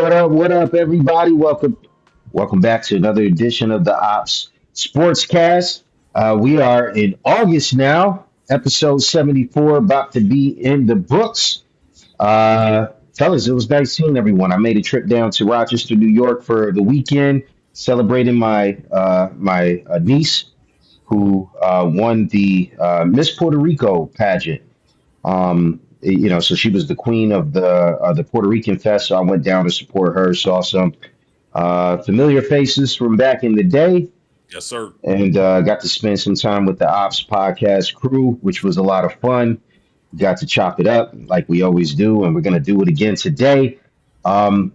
What up, everybody? Welcome back to another edition of the Opps SportsCast. We are in August now, episode 74, about to be in the books. Uh, Fellas, it was nice seeing everyone. I made a trip down to Rochester, New York for the weekend, celebrating my niece who won the Miss Puerto Rico pageant. So she was the queen of the Puerto Rican Fest. So I went down to support her. Saw some familiar faces from back in the day, Yes, sir. and got to spend some time with the Ops podcast crew, which was a lot of fun. Got to chop it up like we always do, and we're gonna do it again today.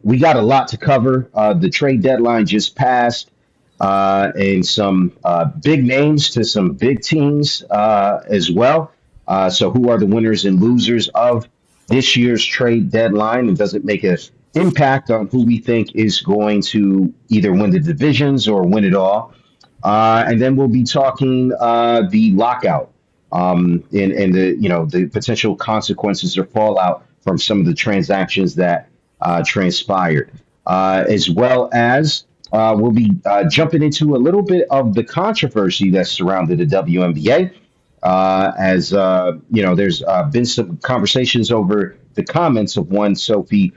We got a lot to cover. The trade deadline just passed, and some big names to some big teams as well. So, who are the winners and losers of this year's trade deadline, and does it make an impact on who we think is going to either win the divisions or win it all? And then we'll be talking the lockout and the potential consequences or fallout from some of the transactions that transpired, as well as we'll be jumping into a little bit of the controversy that surrounded the WNBA. As there's been some conversations over the comments of one Sophie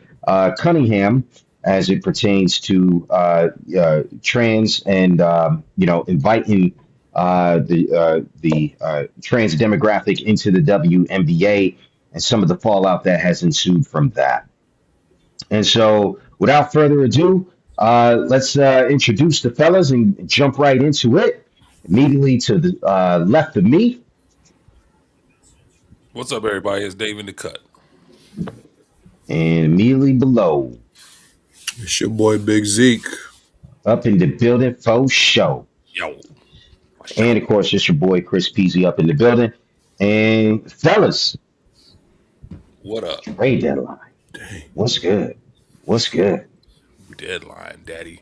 Cunningham as it pertains to trans and inviting the trans demographic into the WNBA and some of the fallout that has ensued from that. And so, without further ado, let's introduce the fellas and jump right into it. Immediately to the left of me, What's up, everybody? It's Dave in the cut. and immediately below, It's your boy Big Zeke. up in the building for show. Yo. And of course, it's your boy Chris Peasy up in the building. And fellas, What up? trade deadline. Dang. What's good? What's good? Deadline, daddy.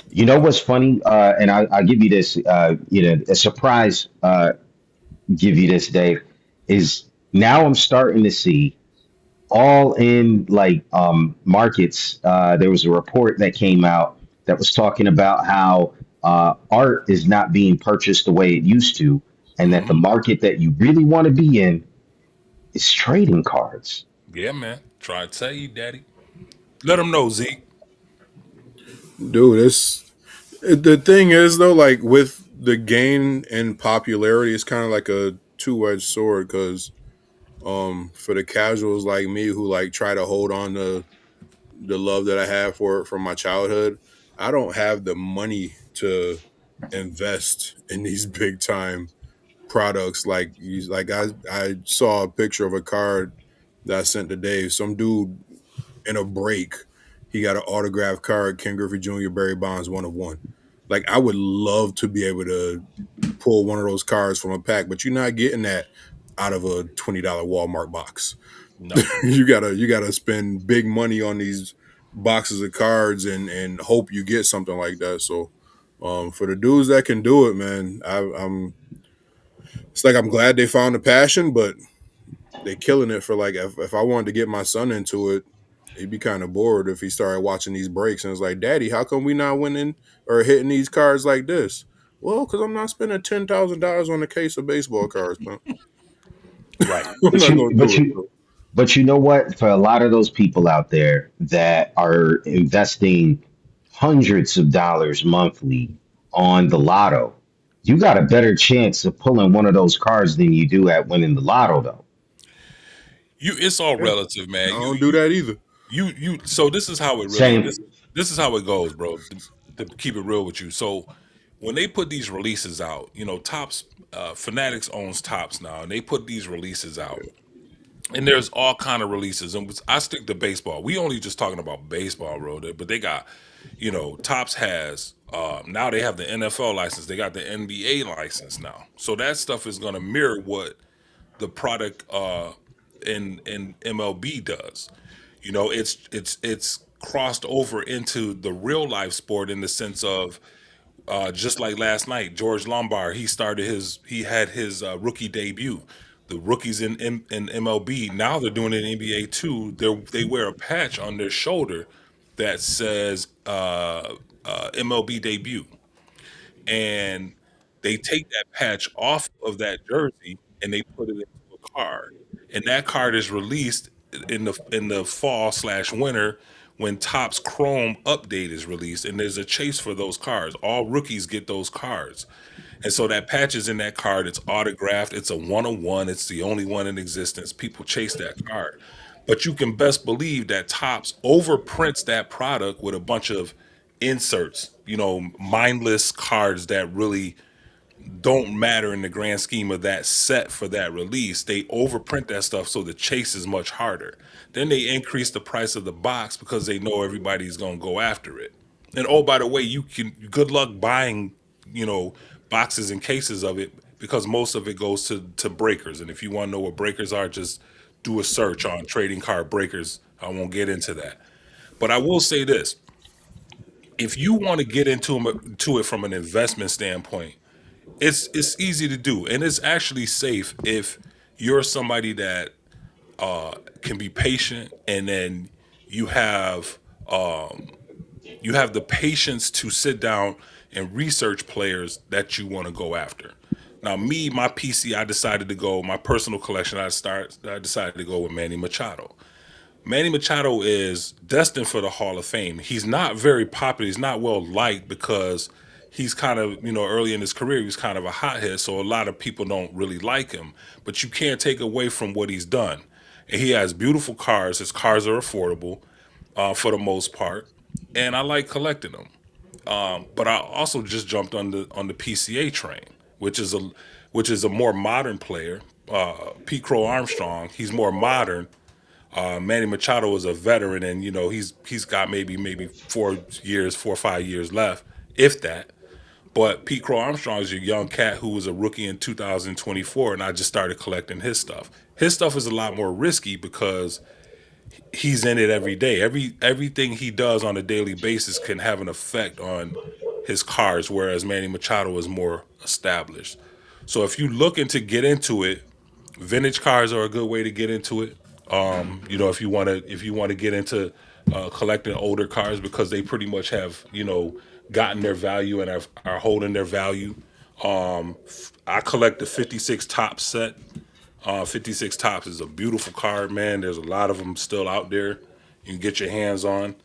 You know what's funny? And I'll give you this, a surprise. Give you this, Dave. Is now I'm starting to see all in like markets. There was a report that came out that was talking about how art is not being purchased the way it used to, and that the market that you really want to be in is trading cards. Yeah, man. Try to tell you, daddy. Let them know, Zeke. Dude, the thing is though, like with the gain in popularity, it's kind of like a two-edged sword because for the casuals like me who like try to hold on to the love that I have for it from my childhood, I don't have the money to invest in these big time products I saw a picture of a card that I sent to Dave. Some dude in a break, he got an autographed card, Ken Griffey Jr., Barry Bonds, 1/1. Like I would love to be able to pull one of those cards from a pack, but you're not getting that out of a $20 Walmart box. No. you gotta spend big money on these boxes of cards and hope you get something like that. So for the dudes that can do it, man, I'm it's like I'm glad they found the passion, but they killing it for like if I wanted to get my son into it, he'd be kind of bored if he started watching these breaks and it's like, Daddy, how come we not winning or hitting these cards like this? Well, because I'm not spending $10,000 on a case of baseball cards, man. Right. I'm But not you, gonna but do it. you, but you know what? For a lot of those people out there that are investing hundreds of dollars monthly on the lotto, you got a better chance of pulling one of those cards than you do at winning the lotto, though. It's all Yeah, relative, I man. don't do that either. So this is how it really Same. this is how it goes, bro. To keep it real with you. So when they put these releases out, Tops Fanatics owns Tops now, and they put these releases out. And there's all kind of releases, and I stick to baseball. We only just talking about baseball, bro. But they got, Tops has now they have the NFL license. They got the NBA license now, so that stuff is going to mirror what the product in MLB does. It's crossed over into the real life sport in the sense of just like last night, George Lombard, he had his rookie debut. The rookies in MLB now they're doing it in NBA too. They wear a patch on their shoulder that says MLB debut, and they take that patch off of that jersey and they put it into a card, and that card is released in the fall slash winter when Topps Chrome update is released, and there's a chase for those cards. All rookies get those cards, and so that patch is in that card. It's autographed. It's a 101. It's the only one in existence. People chase that card. But you can best believe that Topps overprints that product with a bunch of inserts, mindless cards that really don't matter in the grand scheme of that set for that release. They overprint that stuff so the chase is much harder. Then they increase the price of the box because they know everybody's going to go after it. And oh, by the way, you can good luck buying, you know, boxes and cases of it because most of it goes to breakers. And if you want to know what breakers are, just do a search on trading card breakers. I won't get into that. But I will say this: if you want to get to it from an investment standpoint, it's easy to do, and it's actually safe if you're somebody that can be patient, and then you have you have the patience to sit down and research players that you want to go after. Now, me, my PC, I decided to go my personal collection. I decided to go with Manny Machado. Manny Machado is destined for the Hall of Fame. He's not very popular. He's not well liked because he's kind of, early in his career, he was kind of a hothead. So a lot of people don't really like him. But you can't take away from what he's done. And he has beautiful cars. His cars are affordable for the most part. And I like collecting them. But I also just jumped on the PCA train, which is a more modern player. Pete Crow Armstrong, he's more modern. Manny Machado is a veteran, and he's got maybe 4 or 5 years left, if that. But Pete Crow Armstrong is a young cat who was a rookie in 2024, and I just started collecting his stuff. His stuff is a lot more risky because he's in it every day. Everything he does on a daily basis can have an effect on his cards, whereas Manny Machado is more established. So if you looking to get into it, vintage cars are a good way to get into it. If you want to get into collecting older cars because they pretty much have gotten their value and are holding their value. I collect the 56 Topps set. 56 Topps is a beautiful card, man. There's a lot of them still out there you can get your hands on.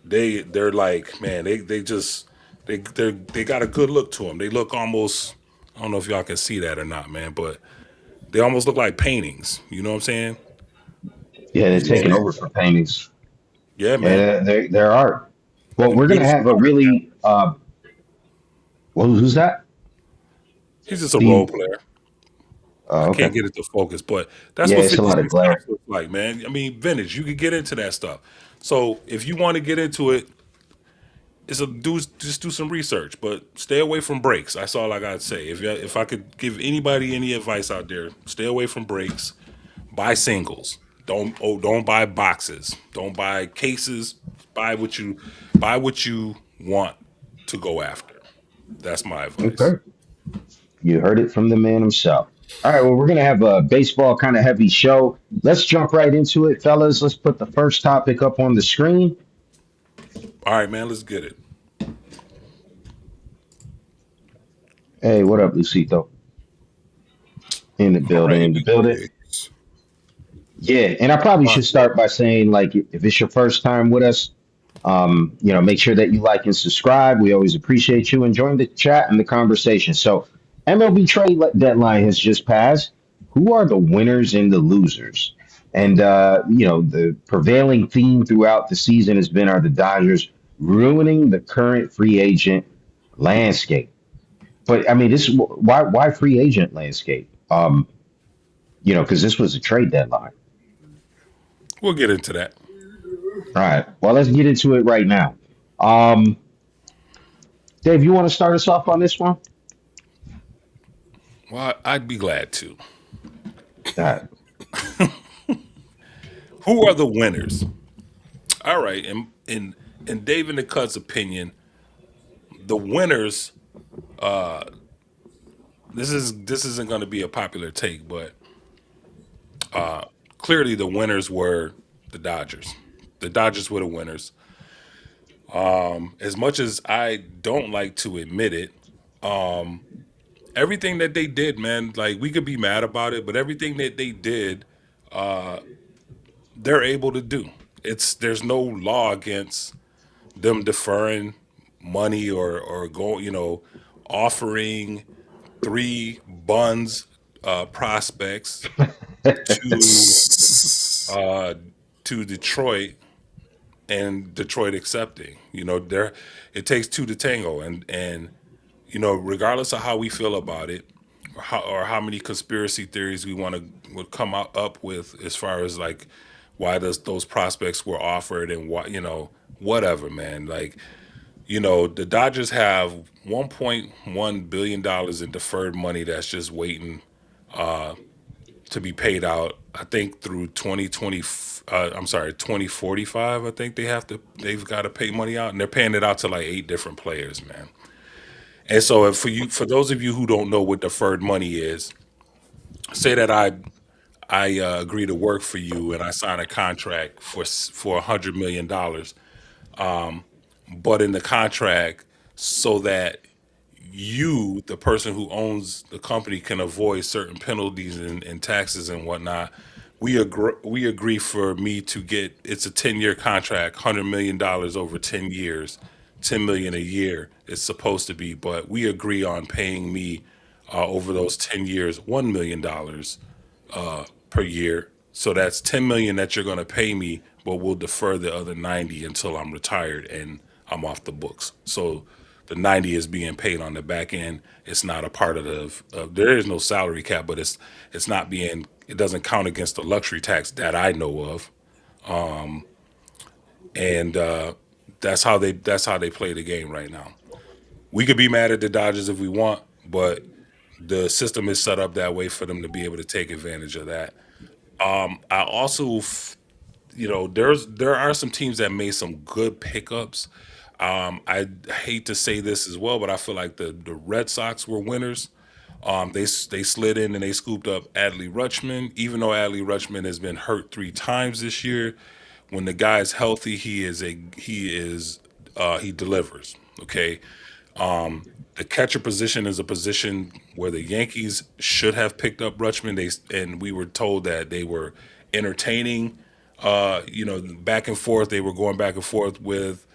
They're like, man, they got a good look to them. They look almost, I don't know if y'all can see that or not, man, but they almost look like paintings. You know what I'm saying? Yeah, they're So taking over for paintings. yeah, man, Yeah, they're art. Well, and we're gonna beautiful have a card, man. really well, who's that? He's just a role Steve. player. I Oh, can't okay. get it to focus, but that's Yeah, what it's a lot of 56 glare. Topps looks like, man. I mean, vintage. You could get into that stuff. So if you want to get into it, just do some research, but stay away from breaks. That's all I gotta say. If I could give anybody any advice out there, stay away from breaks. Buy singles. Don't buy boxes. Don't buy cases. Buy what you buy what you want to go after. That's my advice. Okay. You heard it from the man himself. All right, well, we're gonna have a baseball kind of heavy show. Let's jump right into it, fellas. Let's put the first topic up on the screen. All right, man. Let's get it. Hey, what up, Lucito? In the All building, right. in the building. It's Yeah, and I probably fun. should start by saying, like, if it's your first time with us, make sure that you like and subscribe. We always appreciate you and join the chat and the conversation. So, MLB deadline has just passed. Who are the winners and the losers? And the prevailing theme throughout the season has been are the Dodgers ruining the current free agent landscape. But I mean, this why free agent landscape? Because this was a trade deadline. We'll get into that. All right. Well, let's get into it right now. Um, Dave, you want to start us off on this one? Well, I'd be glad to. All right. Who are the winners? All right, in Dave and the Cut's opinion, the winners. This isn't going to be a popular take, but clearly the winners were the Dodgers. The Dodgers were the winners. As much as I don't like to admit it, everything that they did, man, like we could be mad about it, but everything that they did, they're able to do. There's no law against them deferring money or go, offering three buns prospects to uh, to Detroit and Detroit accepting. There it takes two to tango, and regardless of how we feel about it, or how many conspiracy theories we want to would come up with as far as like why those prospects were offered and why whatever, man. Like the Dodgers have 1.1 billion dollars in deferred money that's just waiting to be paid out. I think through 2020. I'm sorry, 2045. I think they've got to pay money out, and they're paying it out to like 8 different players, man. And so, if for those of you who don't know what deferred money is, say that I agree to work for you and I sign a contract for $100 million, but in the contract, so that you, the person who owns the company, can avoid certain penalties and taxes and whatnot. We agree for me to get, it's a 10-year contract, $100 million over 10 years, 10 million a year. It's supposed to be, but we agree on paying me over those 10 years $1 million per year. So that's 10 million that you're going to pay me, but we'll defer the other 90 until I'm retired and I'm off the books. So the 90 is being paid on the back end. It's not a part of there is no salary cap, but it's not being, it doesn't count against the luxury tax that I know of. And that's how they play the game right now. We could be mad at the Dodgers if we want, but the system is set up that way for them to be able to take advantage of that. I also, there are some teams that made some good pickups. I hate to say this as well, but I feel like the Red Sox were winners. They slid in and they scooped up Adley Rutschman, even though Adley Rutschman has been hurt 3 times this year. When the guy's healthy, he delivers. Okay, the catcher position is a position where the Yankees should have picked up Rutschman. And we were told that they were entertaining, back and forth. They were going back and forth with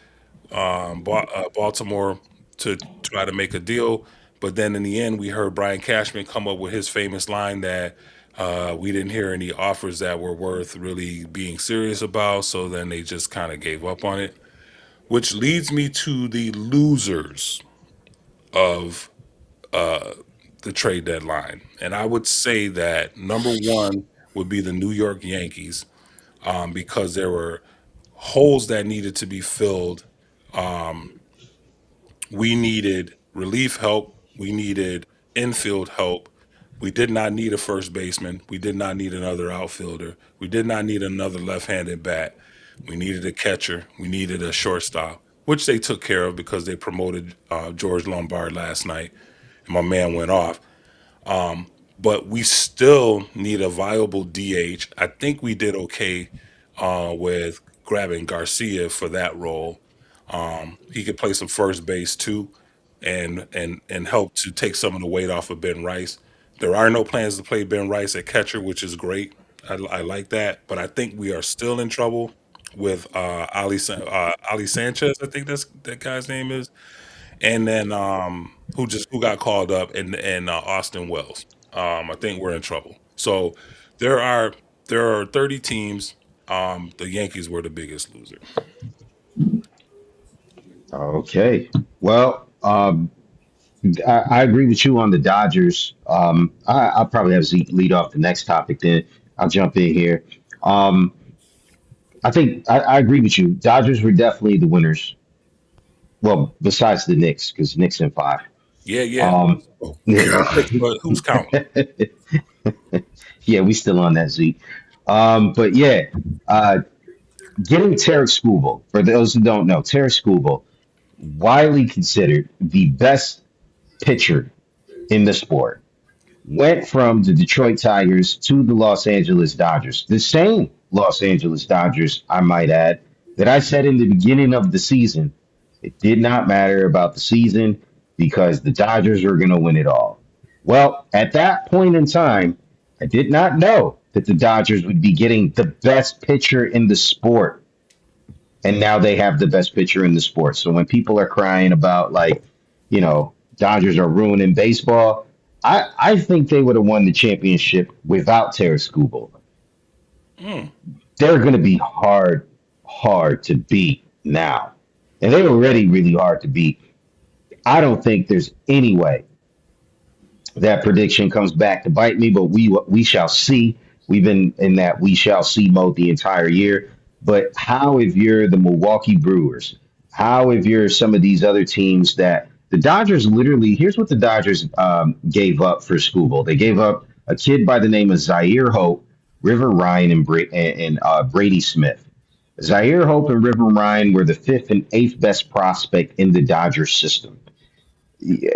Baltimore to try to make a deal. But then in the end, we heard Brian Cashman come up with his famous line that we didn't hear any offers that were worth really being serious about. So then they just kind of gave up on it, which leads me to the losers of the trade deadline. And I would say that number one would be the New York Yankees, because there were holes that needed to be filled. We needed relief help. We needed infield help. We did not need a first baseman. We did not need another outfielder. We did not need another left-handed bat. We needed a catcher. We needed a shortstop, which they took care of because they promoted George Lombard last night, and my man went off. But we still need a viable DH. I think we did okay with grabbing Garcia for that role. He could play some first base too, and help to take some of the weight off of Ben Rice. There are no plans to play Ben Rice at catcher, which is great. I like that, but I think we are still in trouble with Ali Sanchez. I think that guy's name is, and then who got called up, and Austin Wells. I think we're in trouble. So there are there are 30 teams. The Yankees were the biggest loser. Okay. Well, I agree with you on the Dodgers. I'll probably have Zeke lead off the next topic. Then I'll jump in here. Um, I think I agree with you. Dodgers were definitely the winners. Well, besides the Knicks, because Knicks in five. Yeah, yeah. Um, Oh, we yeah, got six, but who's counting? we still on that Zeke. But yeah, uh, getting Tarek Skubal. For those who don't know, Tarek Skubal, widely considered the best pitcher in the sport, went from the Detroit Tigers to the Los Angeles Dodgers. The same Los Angeles Dodgers, I might add. that I said in the beginning of the season, it did not matter about the season because the Dodgers were going to win it all. Well, at that point in time, I did not know that the Dodgers would be getting the best pitcher in the sport. And now they have the best pitcher in the sport. So when people are crying about, like, Dodgers are ruining baseball, I think they would have won the championship without Terry Skubal. Mm. They're going to be hard to beat now. And they were already really hard to beat. I don't think there's any way that prediction comes back to bite me, but we shall see. We've been in that we shall see mode the entire year. But how if you're the Milwaukee Brewers? How if you're some of these other teams that the Dodgers literally? Here's what the Dodgers gave up for Skubal. They gave up a kid by the name of Zaire Hope, River Ryan, and Brady Smith. Zaire Hope and River Ryan were the fifth and eighth best prospect in the Dodgers system.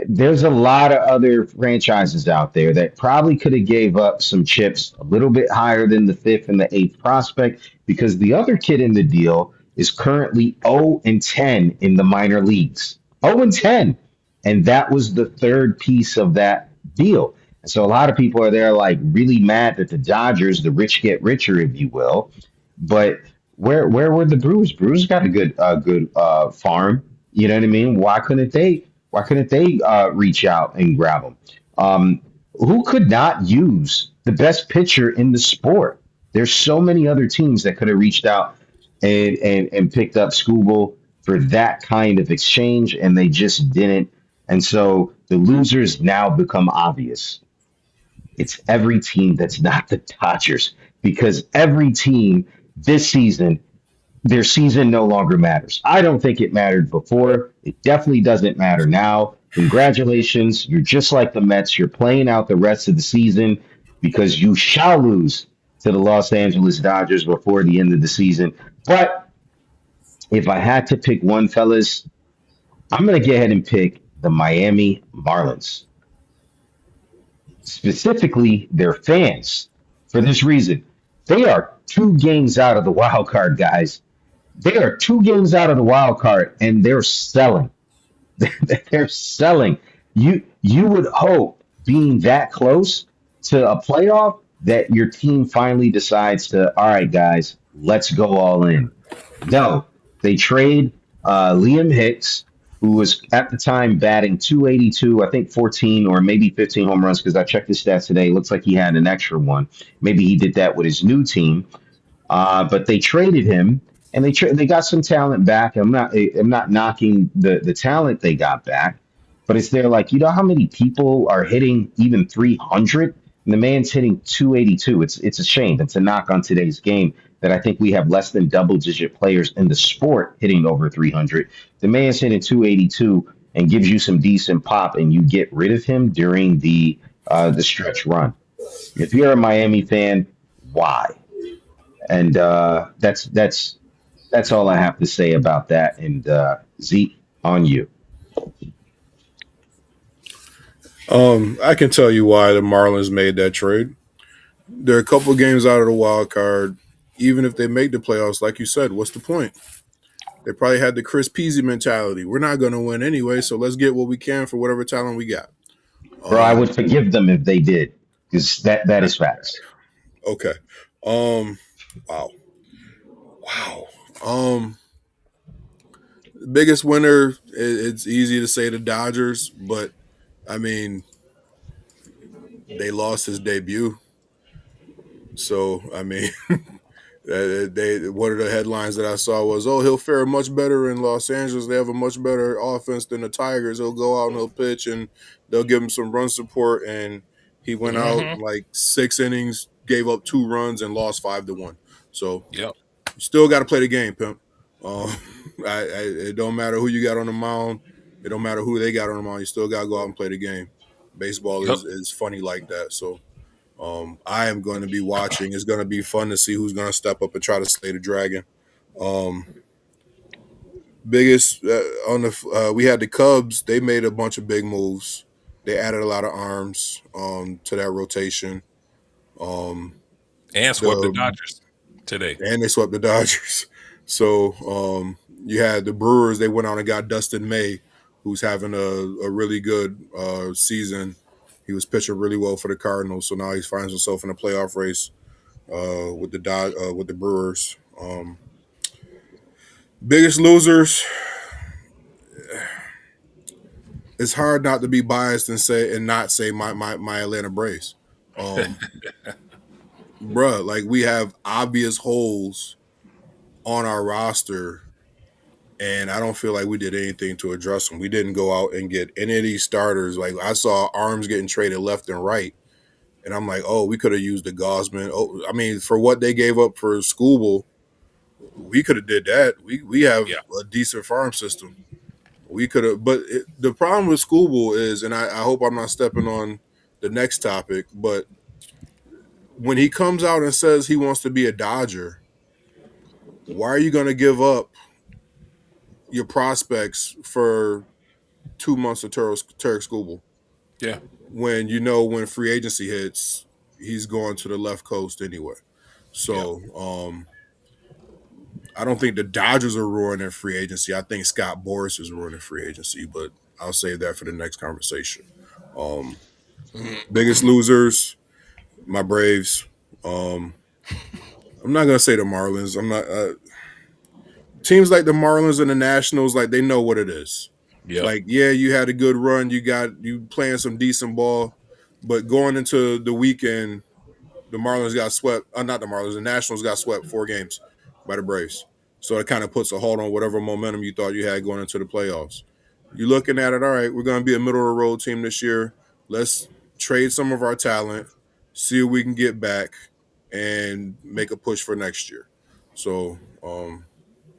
There's a lot of other franchises out there that probably could have gave up some chips a little bit higher than the fifth and the eighth prospect because the other kid in the deal is currently 0 and 10 in the minor leagues. 0 and 10. And that was the third piece of that deal. And so a lot of people are there like really mad that the Dodgers, the rich get richer, if you will. But where were the Brewers? Brewers got a good farm. You know what I mean? Why couldn't they reach out and grab him? Who could not use the best pitcher in the sport? There's so many other teams that could have reached out and picked up Scooble for that kind of exchange, and they just didn't. And so the losers now become obvious. It's every team that's not the Dodgers because every team this season their season no longer matters. I don't think it mattered before. It definitely doesn't matter now. Congratulations. You're just like the Mets. You're playing out the rest of the season because you shall lose to the Los Angeles Dodgers before the end of the season. But if I had to pick one, fellas, I'm going to go ahead and pick the Miami Marlins, specifically their fans, for this reason. They are 2 games out of the wild card, guys. They are 2 games out of the wild card, and they're selling. They're selling. You would hope, being that close to a playoff, that your team finally decides to, all right, guys, let's go all in. No, they trade Liam Hicks, who was at the time batting 282, I think 14 or maybe 15 home runs because I checked his stats today. It looks like he had an extra one. Maybe he did that with his new team. But they traded him, and they got some talent back. I'm not knocking the talent they got back, but it's there like how many people are hitting even 300, and the man's hitting 282. It's a shame. It's a knock on today's game that I think we have less than double digit players in the sport hitting over 300. The man's hitting 282 and gives you some decent pop, and you get rid of him during the stretch run. If you're a Miami fan, why? And that's all I have to say about that. And Zeke, on you. I can tell you why the Marlins made that trade. They're a couple of games out of the wild card. Even if they make the playoffs, like you said, what's the point? They probably had the Chris Peasy mentality. We're not going to win anyway, so let's get what we can for whatever talent we got. Bro, I would forgive them if they did, because that is facts. Okay. Wow. Wow. The biggest winner, it's easy to say the Dodgers, but I mean, they lost his debut. So, I mean, one of the headlines that I saw was, "Oh, he'll fare much better in Los Angeles. They have a much better offense than the Tigers. He'll go out and he'll pitch, and they'll give him some run support." And he went out Hmm. like 6 innings, gave up 2 runs, and lost 5-1. So Yep. you still got to play the game, pimp. Um, it don't matter who you got on the mound. It don't matter who they got on the mound. You still got to go out and play the game. Baseball Yep. is funny like that. So I am going to be watching. It's going to be fun to see who's going to step up and try to slay the dragon. Um, biggest on the we had the Cubs. They made a bunch of big moves. They added a lot of arms to that rotation. Um, And swept the the Dodgers today. and they swept the Dodgers. So you had the Brewers. They went out and got Dustin May, who's having a really good season. He was pitching really well for the Cardinals, so now he finds himself in a playoff race with the Brewers. Biggest losers. It's hard not to be biased and not say my Atlanta Braves. Um, Bruh, like we have obvious holes on our roster, and I don't feel like we did anything to address them. We didn't go out and get any of these starters. Like I saw arms getting traded left and right, and I'm like, oh, we could have used the Gosman. Oh, I mean, for what they gave up for Skubal, we could have did that. We have Yeah. a decent farm system. We could have, but the problem with Skubal is, and I hope I'm not stepping on the next topic, but when he comes out and says he wants to be a Dodger, why are you going to give up your prospects for 2 months of Tarek Skubal Yeah. when you know when free agency hits, he's going to the left coast anyway? Yeah. So I don't think the Dodgers are ruining free agency. I think Scott Boras is ruining free agency, but I'll save that for the next conversation. Um, Biggest losers, my Braves. I'm not gonna say the Marlins. I'm not. Teams like the Marlins and the Nationals, like they know what it is. Yep. Like, yeah, you had a good run. You playing some decent ball, but going into the weekend, the Marlins got swept. Not the Marlins. The Nationals got swept 4 games by the Braves. So it kind of puts a hold on whatever momentum you thought you had going into the playoffs. You're looking at it. All right, we're going to be a middle of the road team this year. Let's trade some of our talent, see if we can get back, and make a push for next year. So,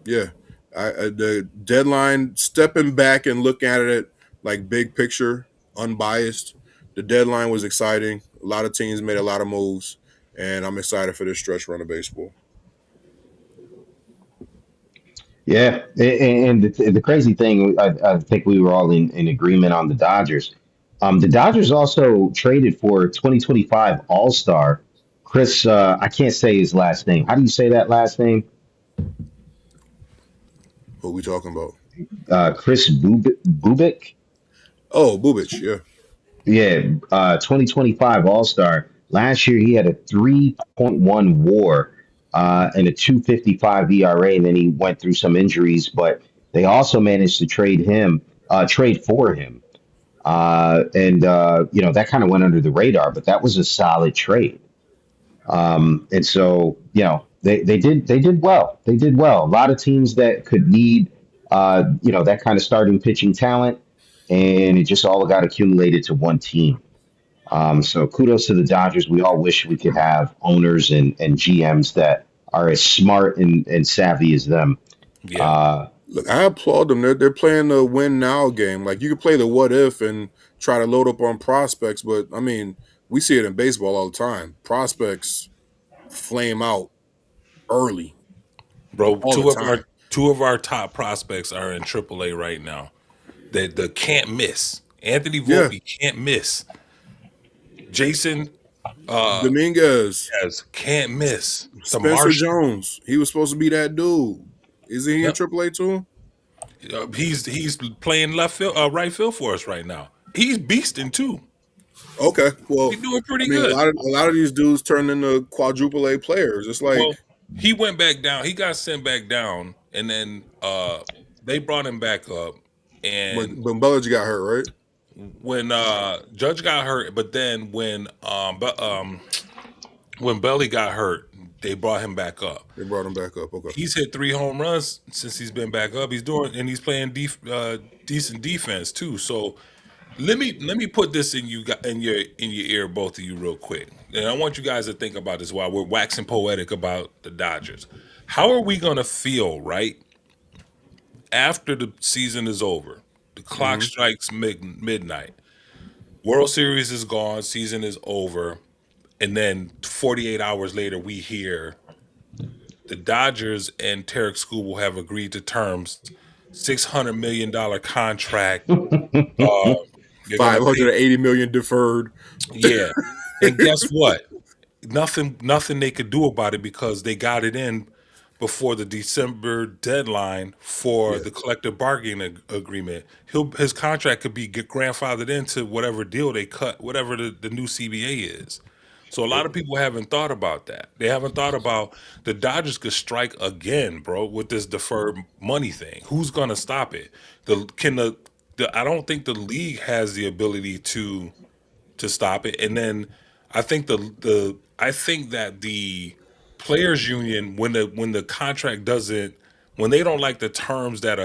yeah, the deadline, stepping back and looking at it like big picture, unbiased. The deadline was exciting. A lot of teams made a lot of moves, and I'm excited for this stretch run of baseball. Yeah, and the crazy thing, I think we were all in agreement on the Dodgers. The Dodgers also traded for 2025 All Star Chris. I can't say his last name. How do you say that last name? What we talking about? Chris Bubik. Oh, Bubich, yeah. Yeah, 2025 All Star. Last year he had a 3.1 WAR and a 2.55 ERA, and then he went through some injuries. But they also managed to trade for him, and that kind of went under the radar. But that was a solid trade, and so they did well. They did well. A lot of teams that could need that kind of starting pitching talent, and it just all got accumulated to one team. So kudos to the Dodgers. We all wish we could have owners and GMs that are as smart and savvy as them. Yeah. Look, I applaud them. They're playing the win now game. Like you can play the what if and try to load up on prospects, but I mean, we see it in baseball all the time. Prospects flame out early Bro, all the time. two of our top prospects are in AAA right now. The can't miss. Anthony Yeah, Volpe can't miss. Jason Dominguez, Diaz can't miss. The Spencer Martian. Jones. He was supposed to be that dude. Isn't he in Yep. AAA too? He's playing right field for us right now. He's beasting too. Okay, well, He's doing I pretty mean, good. a lot of these dudes turn into quadruple A players. It's like Well, he went back down. He got sent back down, and then they brought him back up. And when Bellinger got hurt, right? when Judge got hurt, but then when Belly got hurt, they brought him back up. They brought him back up. Okay. He's hit 3 home runs since he's been back up. He's doing, and he's playing decent defense too. So let me put this in your ear, both of you, real quick, and I want you guys to think about this while we're waxing poetic about the Dodgers. How are we gonna feel right after the season is over? The clock Mm-hmm. strikes midnight. World Series is gone. Season is over. And then 48 hours later, we hear the Dodgers and Tarek Skubal have agreed to terms, $600 million contract. Uh, they're gonna pay. 580 million deferred. Yeah, and guess what? Nothing they could do about it because they got it in before the December deadline for Yeah. the collective bargaining agreement. His contract could be grandfathered into whatever deal they cut, whatever the new CBA is. So a lot of people haven't thought about that. They haven't thought about the Dodgers could strike again, bro, with this deferred money thing. Who's gonna stop it? The I don't think the league has the ability to stop it. And then I think that the players union, when the contract doesn't, when they don't like the terms that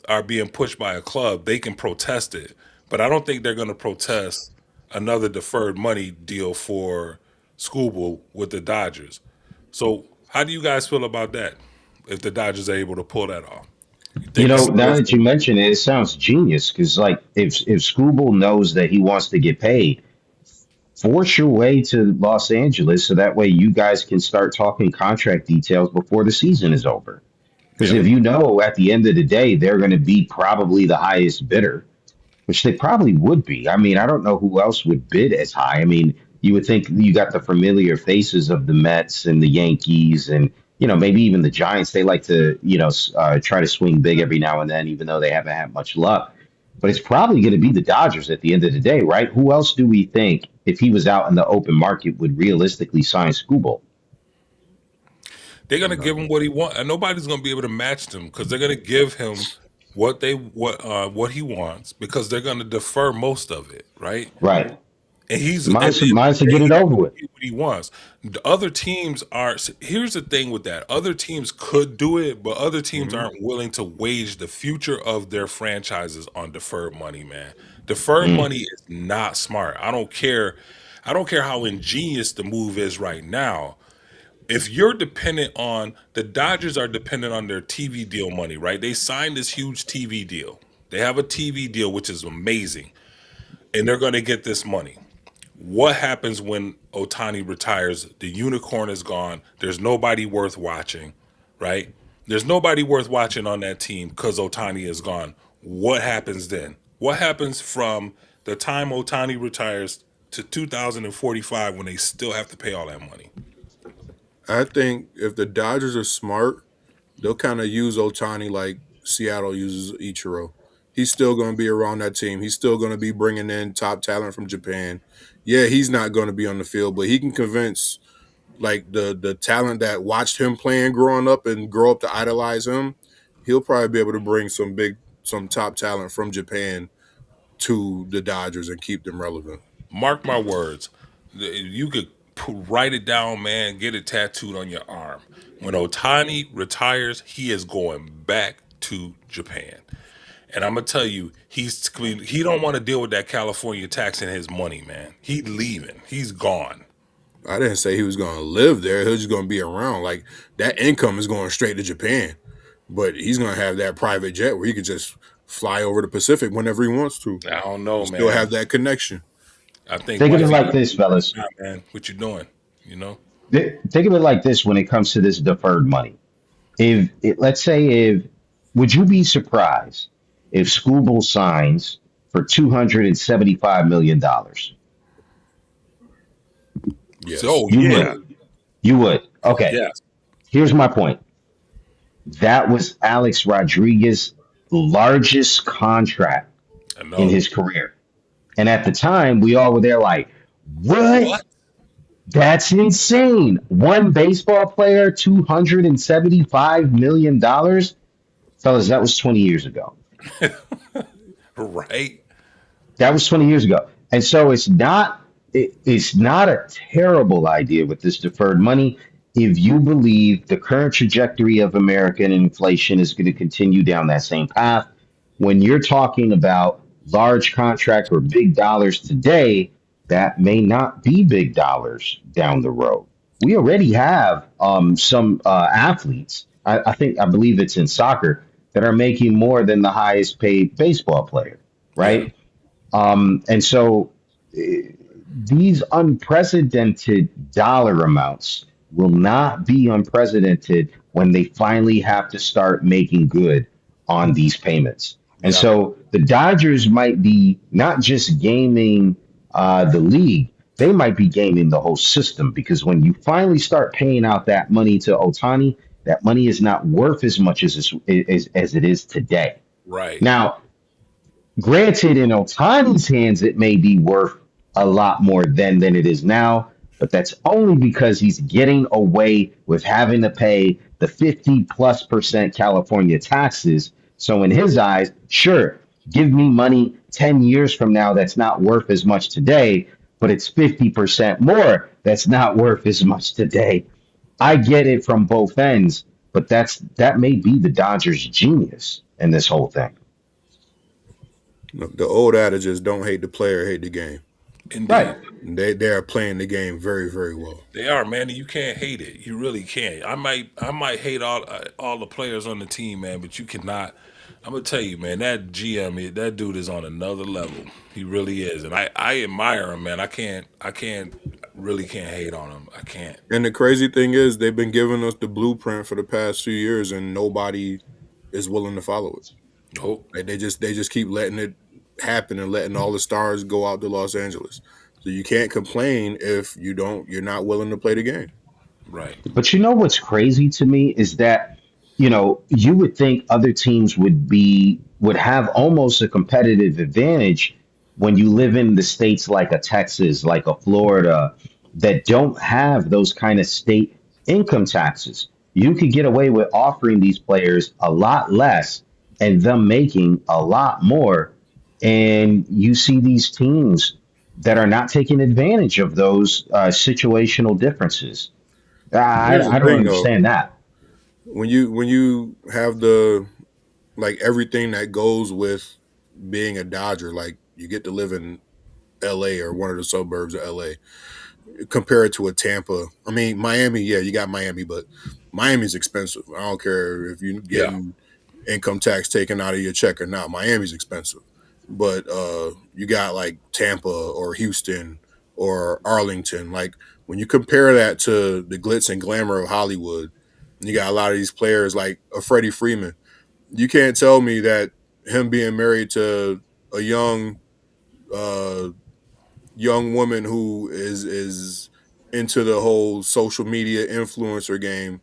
are being pushed by a club, they can protest it. But I don't think they're going to protest another deferred money deal for Scooble with the Dodgers. So how do you guys feel about that? If the Dodgers are able to pull that off, you You think know, it's now worth that it? you mention it, it sounds genius because, like, if Scooble knows that he wants to get paid, force your way to Los Angeles so that way you guys can start talking contract details before the season is over. Because Yeah. if you know at the end of the day they're going to be probably the highest bidder, which they probably would be. I mean, I don't know who else would bid as high. I mean, you would think you got the familiar faces of the Mets and the Yankees and, maybe even the Giants. They like to, try to swing big every now and then, even though they haven't had much luck. But it's probably going to be the Dodgers at the end of the day, right? Who else do we think, if he was out in the open market, would realistically sign Scooble? They're gonna give him what he wants, and nobody's gonna be able to match them because they're gonna give him what he wants because they're gonna defer most of it, right? Right. And he's at the end of Mine's to the day, get it he's over gonna with. get what he wants. The other teams are. Here's the thing with that: other teams could do it, but other teams Hmm. aren't willing to wage the future of their franchises on deferred money. Man, deferred Mm. money is not smart. I don't care. I don't care how ingenious the move is right now. If you're dependent on the Dodgers are dependent on their TV deal money, right? They signed this huge TV deal. They have a TV deal which is amazing, and they're going to get this money. What happens when Otani retires? The unicorn is gone. There's nobody worth watching, right? There's nobody worth watching on that team because Otani is gone. What happens then? What happens from the time Otani retires to 2045 when they still have to pay all that money? I think if the Dodgers are smart, they'll kind of use Otani like Seattle uses Ichiro. He's still going to be around that team. He's still going to be bringing in top talent from Japan. Yeah, he's not going to be on the field, but he can convince like the talent that watched him playing growing up and grow up to idolize him. He'll probably be able to bring some top talent from Japan to the Dodgers and keep them relevant. Mark my words. You could write it down, man. Get it tattooed on your arm. When Otani retires, he is going back to Japan. And I'm gonna tell you, he don't want to deal with that California taxing his money, man. He leaving. He's gone. I didn't say he was going to live there. He was just going to be around. Like that income is going straight to Japan, but he's going to have that private jet where he could just fly over the Pacific whenever he wants to I don't and know, still man. have that connection. I think Think of it wifey, like this, fellas. nah, man, what you doing? You know? Think of it like this when it comes to this deferred money. Let's say, if would you be surprised if Scooble signs for $275 million? So, Yes. oh You yeah, would. You would. Okay. yes. Here's my point. That was Alex Rodriguez's largest contract I in know. his career. And at the time, we all were there like, what? What? That's insane. One baseball player, $275 million. Fellas, that was 20 years ago. Right? That was 20 years ago. And so it's not a terrible idea with this deferred money if you believe the current trajectory of American inflation is going to continue down that same path. When you're talking about large contract or big dollars today, that may not be big dollars down the road. We already have some athletes. I believe it's in soccer that are making more than the highest paid baseball player, Yeah. right? And so these unprecedented dollar amounts will not be unprecedented when they finally have to start making good on these payments. And Yeah. so the Dodgers might be not just gaming the league, they might be gaming the whole system because when you finally start paying out that money to Otani, that money is not worth as much as it is today. Right. Now, granted, in Otani's hands, it may be worth a lot more then than it is now, but that's only because he's getting away with having to pay the 50+% California taxes. So, in his eyes, sure, give me money 10 years from now that's not worth as much today, but it's 50% more that's not worth as much today. I get it from both ends, but that may be the Dodgers' genius in this whole thing. Look, the old adage is don't hate the player, hate the game. Right. Indeed. They are playing the game very, very well. They are, man. You can't hate it. You really can't. I might hate all the players on the team, man, but you cannot. I'm gonna tell you, man. That GM, that dude is on another level. He really is, and I admire him, man. Really can't hate on him. I can't. And the crazy thing is, they've been giving us the blueprint for the past few years, and nobody is willing to follow it. Nope. Like they just keep letting it happen and letting all the stars go out to Los Angeles. So you can't complain if you're not willing to play the game. Right. But you know what's crazy to me is that, you would think other teams would have almost a competitive advantage when you live in the states like a Texas, like a Florida, that don't have those kind of state income taxes. You could get away with offering these players a lot less and them making a lot more. And you see these teams that are not taking advantage of those situational differences. Here's the I don't thing though, understand that. when you have the like everything that goes with being a Dodger, like you get to live in LA or one of the suburbs of LA, compare it to a Tampa. I mean, Miami, yeah, you got Miami, but Miami's expensive. I don't care if you're Yeah. getting income tax taken out of your check or not. Miami's expensive. But you got like Tampa or Houston or Arlington. Like when you compare that to the glitz and glamour of Hollywood, you got a lot of these players like a Freddie Freeman. You can't tell me that him being married to a uh, young woman who is into the whole social media influencer game.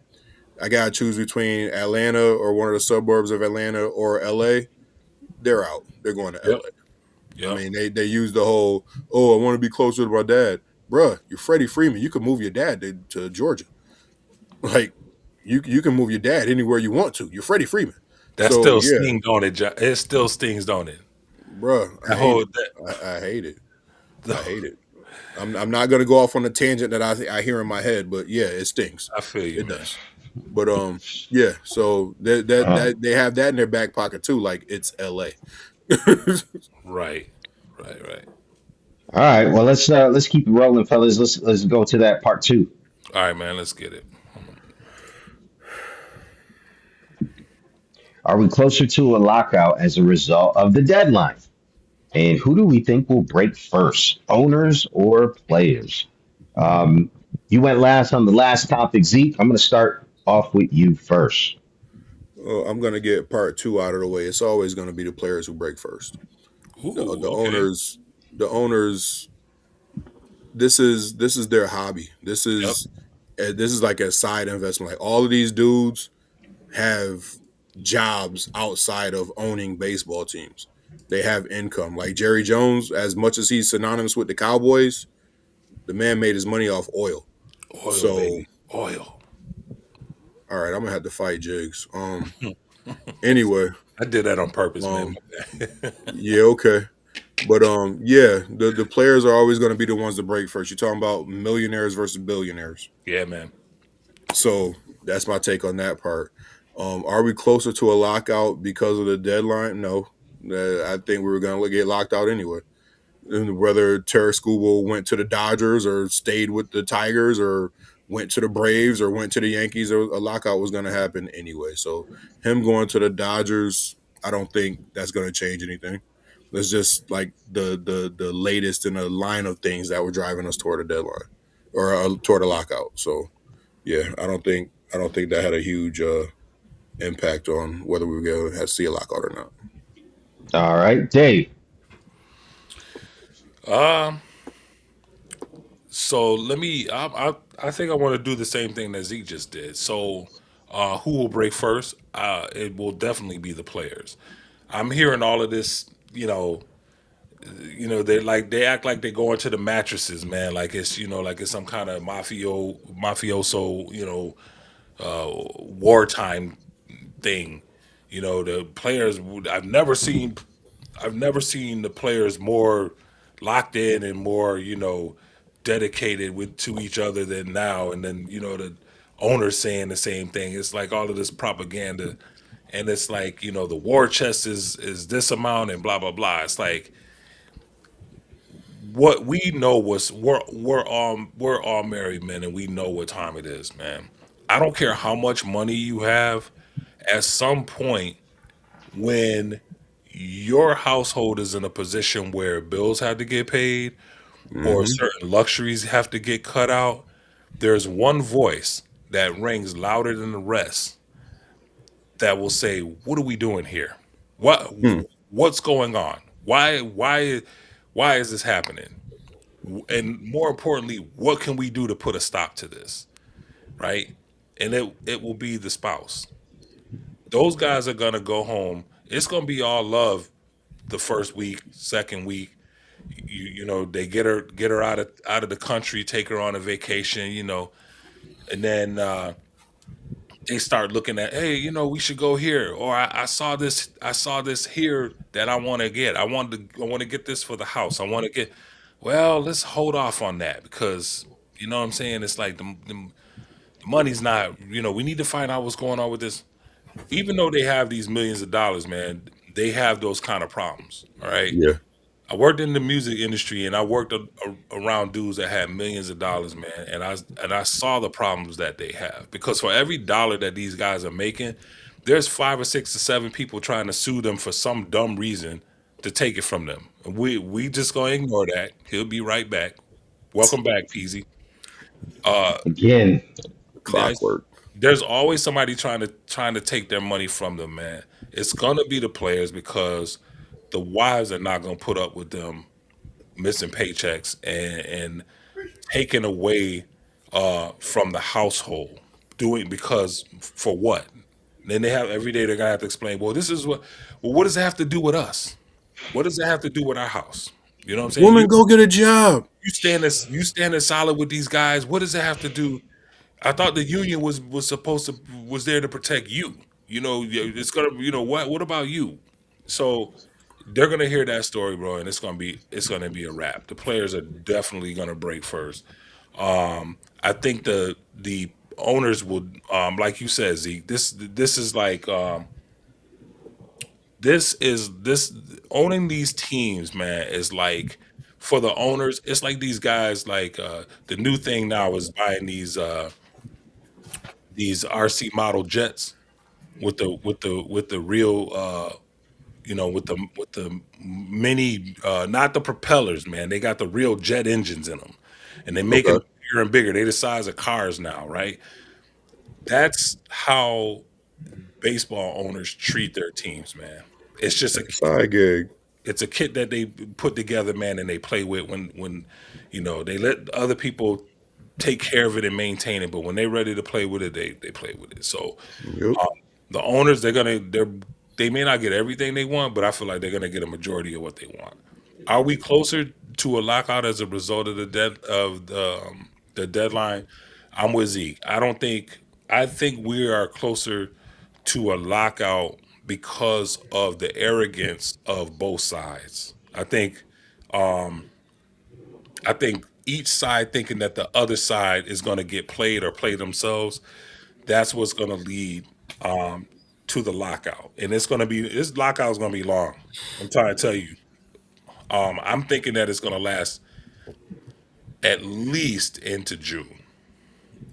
I gotta choose between Atlanta or one of the suburbs of Atlanta or LA. They're out. They're going to Yep. LA. I Yep. mean, they use the whole, oh, I want to be closer to my dad. Bruh, you're Freddie Freeman. You could move your dad to Georgia. Like, you can move your dad anywhere you want to. You're Freddie Freeman. That So, still yeah, stings on it. It still stings, don't it? bruh, I That hate whole it. I hate it. I hate it. I'm not going to go off on a tangent that I hear in my head, but yeah, it stings. I feel you, It man. does. But yeah. So Uh, that they have that in their back pocket too. Like it's L.A. Right. Right. Right. all right, well let's keep it rolling, fellas. Let's go to that part two. All right, man. Let's get it. Are we closer to a lockout as a result of the deadline? And who do we think will break first, owners or players? Um, you went last on the last topic, Zeke. I'm going to start off with you first. I'm gonna get part two out of the way. It's always gonna be the players who break first. The Ooh. Okay. owners, the owners. This is their hobby. Yep. This is like a side investment. Like all of these dudes have jobs outside of owning baseball teams. They have income. Like Jerry Jones, as much as he's synonymous with the Cowboys, the man made his money off oil. Oil, So, baby. Oil. all right, I'm gonna have to fight Jigs. Anyway, I did that on purpose, man. um, yeah, okay. But yeah, the players are always going to be the ones to break first. You're talking about millionaires versus billionaires. Yeah, man. So that's my take on that part. Are we closer to a lockout because of the deadline? No. I think we were going to get locked out anyway. And whether Terry Scuba went to the Dodgers or stayed with the Tigers or went to the Braves or went to the Yankees, a lockout was going to happen anyway. So him going to the Dodgers, I don't think that's going to change anything. It's just like the latest in a line of things that were driving us toward a deadline or toward a lockout. So yeah, I don't think that had a huge impact on whether we were going to see a lockout or not. All right, Dave. Um. So let me. I think I want to do the same thing that Zeke just did. So, Who will break first? It will definitely be the players. I'm hearing all of this. They act like they're going to the mattresses, man. Like it's like it's some kind of mafioso, wartime thing. The players. I've never seen the players more locked in and more, dedicated with to each other than now. And then, the owners saying the same thing. It's like all of this propaganda, and it's like, the war chest is this amount and blah blah blah. It's like what we know was we're all married men, and we know what time it is, man. I don't care how much money you have. At some point, when your household is in a position where bills have to get paid or Hmm. certain luxuries have to get cut out, there's one voice that rings louder than the rest that will say, "What are we doing here? What Hmm. what's going on? Why is this happening? And more importantly, what can we do to put a stop to this?" Right? And it will be the spouse. Those guys are gonna go home. It's gonna be all love the first week, second week. They get her out of the country, take her on a vacation, and then they start looking at, hey, we should go here, or I saw this here that I want to get. I want to get this for the house. I want to get. Well, let's hold off on that because you know what I'm saying. It's like the money's not. We need to find out what's going on with this. Even though they have these millions of dollars, man, they have those kind of problems. All right. Yeah. I worked in the music industry, and I worked around dudes that had millions of dollars, man. And I saw the problems that they have because for every dollar that these guys are making, there's 5 or 6 or 7 people trying to sue them for some dumb reason to take it from them. And we just gonna ignore that. He'll be right back. Welcome back, Peasy. Uh, Again, there's Clockwork. there's always somebody trying to take their money from them, man. It's gonna be the players because the wives are not gonna put up with them missing paychecks and taken away from the household. Doing because for what? Then they have every day they're gonna have to explain. Well, this is what. Well, what does it have to do with us? What does it have to do with our house? You know what I'm saying? Woman, You go get a job. you standing solid with these guys. What does it have to do? I thought the union was there to protect you. It's gonna. What about you? So they're gonna hear that story, bro, and it's gonna be a wrap. The players are definitely gonna break first. I think the owners would, like you said, Zeke. This is like this owning these teams, man, is like for the owners. It's like these guys, like the new thing now is buying these RC model jets with the real with the mini, not the propellers, man. They got the real jet engines in them, and they making Okay. them bigger and bigger. They the size of cars now, right? That's how baseball owners treat their teams, man. It's just a Side gig. it's a kit that they put together, man, and they play with when they let other people take care of it and maintain it. But when they're ready to play with it, they play with it. So Yep. the owners, they may not get everything they want, but I feel like they're gonna get a majority of what they want. Are we closer to a lockout as a result of the deadline? I'm with Zeke. I don't think. I think we are closer to a lockout because of the arrogance of both sides. I think each side thinking that the other side is going to get played or play themselves. That's what's going to lead to the lockout, and this lockout is going to be long. I'm trying to tell you. I'm thinking that it's going to last at least into June.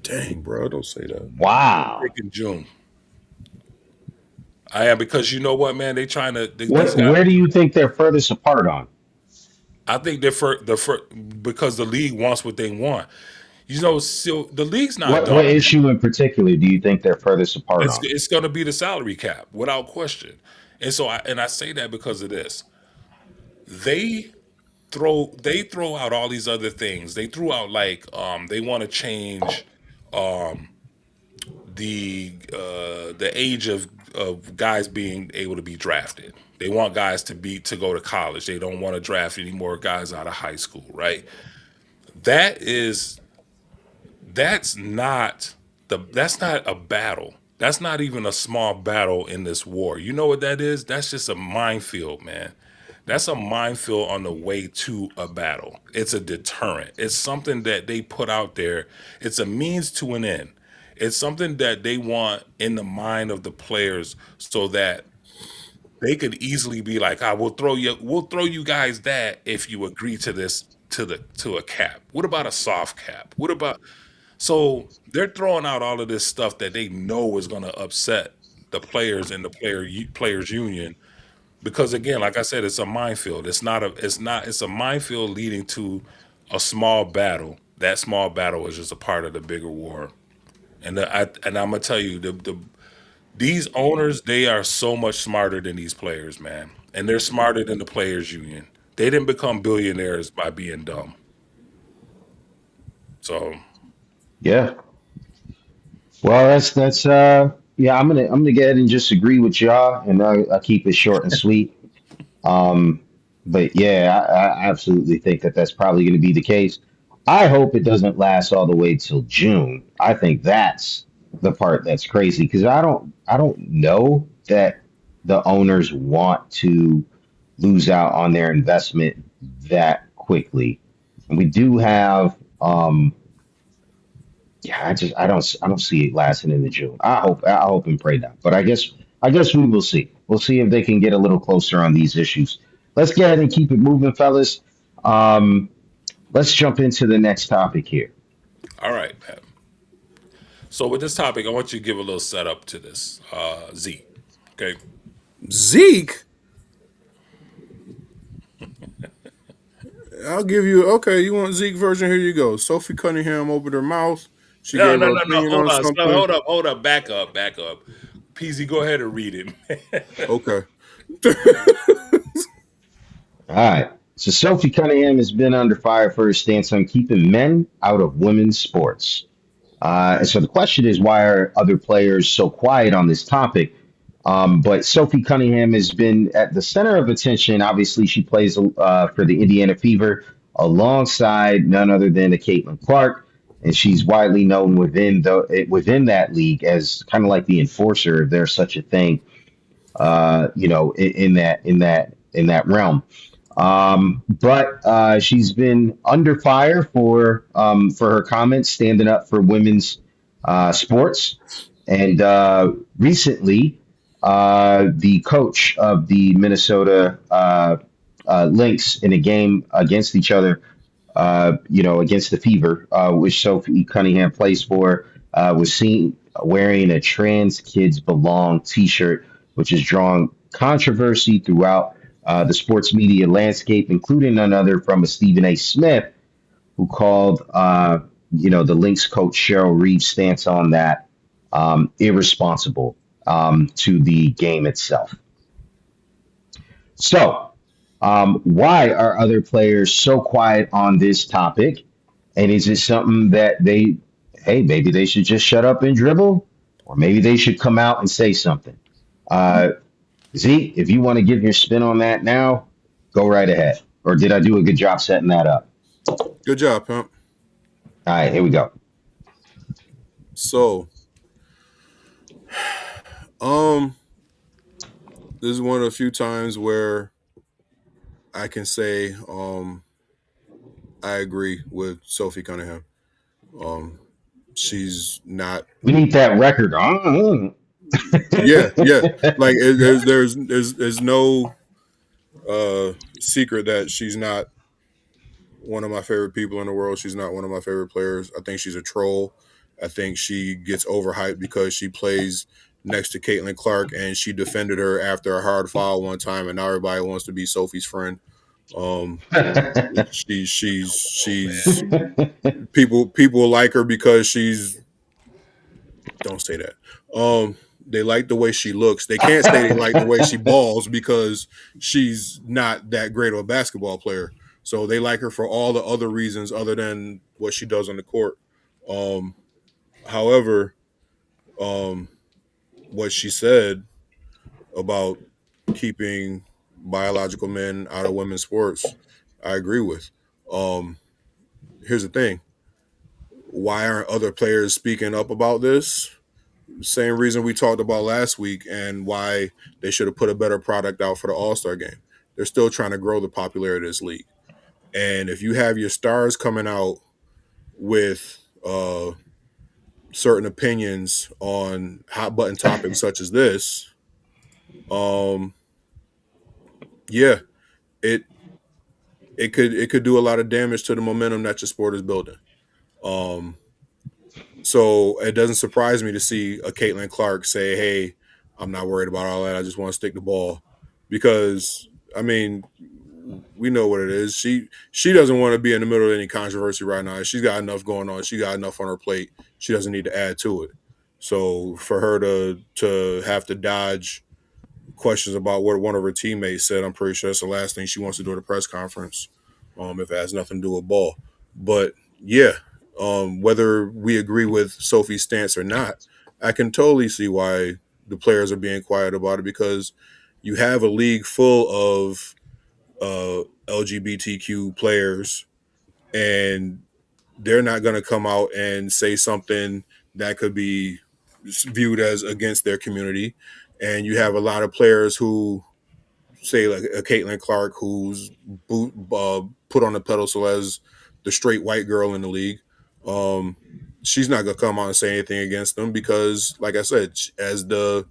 Dang, bro. Don't say that. wow. Thinking June. I am because you know what, man? They trying to these What? guys. Where do you think they're furthest apart on? I think because the league wants what they want. So the league's not What dumb. issue in particular do you think they're furthest apart It's on? it's going to be the salary cap without question. And so I say that because of this. They they throw out all these other things. They threw out like they want to change the age of guys being able to be drafted. They want guys to go to college. They don't want to draft any more guys out of high school, right? That is that's not a battle. That's not even a small battle in this war. You know what that is? That's just a minefield, man. That's a minefield on the way to a battle. It's a deterrent. It's something that they put out there. It's a means to an end. It's something that they want in the mind of the players so that they could easily be like, "I will we'll throw you guys that if you agree to this to a cap. What about a soft cap? What about?" So they're throwing out all of this stuff that they know is going to upset the players and the players union because again, like I said, it's a minefield. It's a minefield leading to a small battle. That small battle is just a part of the bigger war. And I'm gonna tell you these owners, they are so much smarter than these players, man. And they're smarter than the players union. They didn't become billionaires by being dumb. So Yeah. Well, that's yeah. I'm gonna go ahead and just agree with y'all, and I keep it short and sweet. Um, but yeah, I absolutely think that that's probably going to be the case. I hope it doesn't last all the way till June. I think that's the part that's crazy because I don't know that the owners want to lose out on their investment that quickly. And we do have yeah, I don't see it lasting into June. I hope and pray not. But I guess we will see. We'll see if they can get a little closer on these issues. Let's get ahead and keep it moving, fellas. Um, let's jump into the next topic here. all right, Pat. So with this topic, I want you to give a little setup to this. Z. Okay. Zeke, I'll give you. Okay, you want Zeke version? Here you go. Sophie Cunningham opened her mouth. She No, gave no, her no, no. opinion Hold on on. Slow. something. Hold up. Back up. Back up. Peasy, go ahead and read it. Okay. All right. So Sophie Cunningham has been under fire for her stance on keeping men out of women's sports. And so the question is, why are other players so quiet on this topic? But Sophie Cunningham has been at the center of attention. Obviously, she plays for the Indiana Fever alongside none other than a Caitlin Clark, and she's widely known within that league as kind of like the enforcer, if there's such a thing, in that realm. But she's been under fire for her comments standing up for women's sports. And recently, the coach of the Minnesota Lynx in a game against each other, against the Fever, which Sophie Cunningham plays for, was seen wearing a Trans Kids Belong T-shirt, which has drawn controversy throughout the sports media landscape, including none other from a Stephen A. Smith, who called, the Lynx coach Cheryl Reeve's stance on that irresponsible to the game itself. So, why are other players so quiet on this topic? And is it something that hey, maybe they should just shut up and dribble, or maybe they should come out and say something? Uh, Z, if you want to give your spin on that now, go right ahead. Or did I do a good job setting that up? Good job, pimp. All right, here we go. So, um, this is one of the few times where I can say, I agree with Sophie Cunningham. Um, she's not. We need that record. Yeah, yeah. Like there's no secret that she's not one of my favorite people in the world. She's not one of my favorite players. I think she's a troll. I think she gets overhyped because she plays next to Caitlin Clark and she defended her after a hard foul one time, and now everybody wants to be Sophie's friend. Um, she's people like her because she's don't say that. They like the way she looks. They can't say they like the way she balls because she's not that great of a basketball player. So they like her for all the other reasons other than what she does on the court. Um, however, um, what she said about keeping biological men out of women's sports, I agree with. Um, Here's the thing: why aren't other players speaking up about this? Same reason we talked about last week, and why they should have put a better product out for the All Star game. They're still trying to grow the popularity of this league, and if you have your stars coming out with certain opinions on hot button topics such as this, um, yeah, it it could do a lot of damage to the momentum that your sport is building. Um, so it doesn't surprise me to see a Caitlin Clark say, "Hey, I'm not worried about all that. I just want to stick the ball," because I mean, we know what it is. She doesn't want to be in the middle of any controversy right now. She's got enough going on. She got enough on her plate. She doesn't need to add to it. So for her to have to dodge questions about what one of her teammates said, I'm pretty sure that's the last thing she wants to do at a press conference. If it has nothing to do with ball. But yeah, whether we agree with Sophie's stance or not, I can totally see why the players are being quiet about it, because you have a league full of LGBTQ players, and they're not going to come out and say something that could be viewed as against their community. And you have a lot of players who say, like a Caitlin Clark, who's put on the pedestal as the straight white girl in the league. Um, she's not gonna come out and say anything against them because, like I said, as the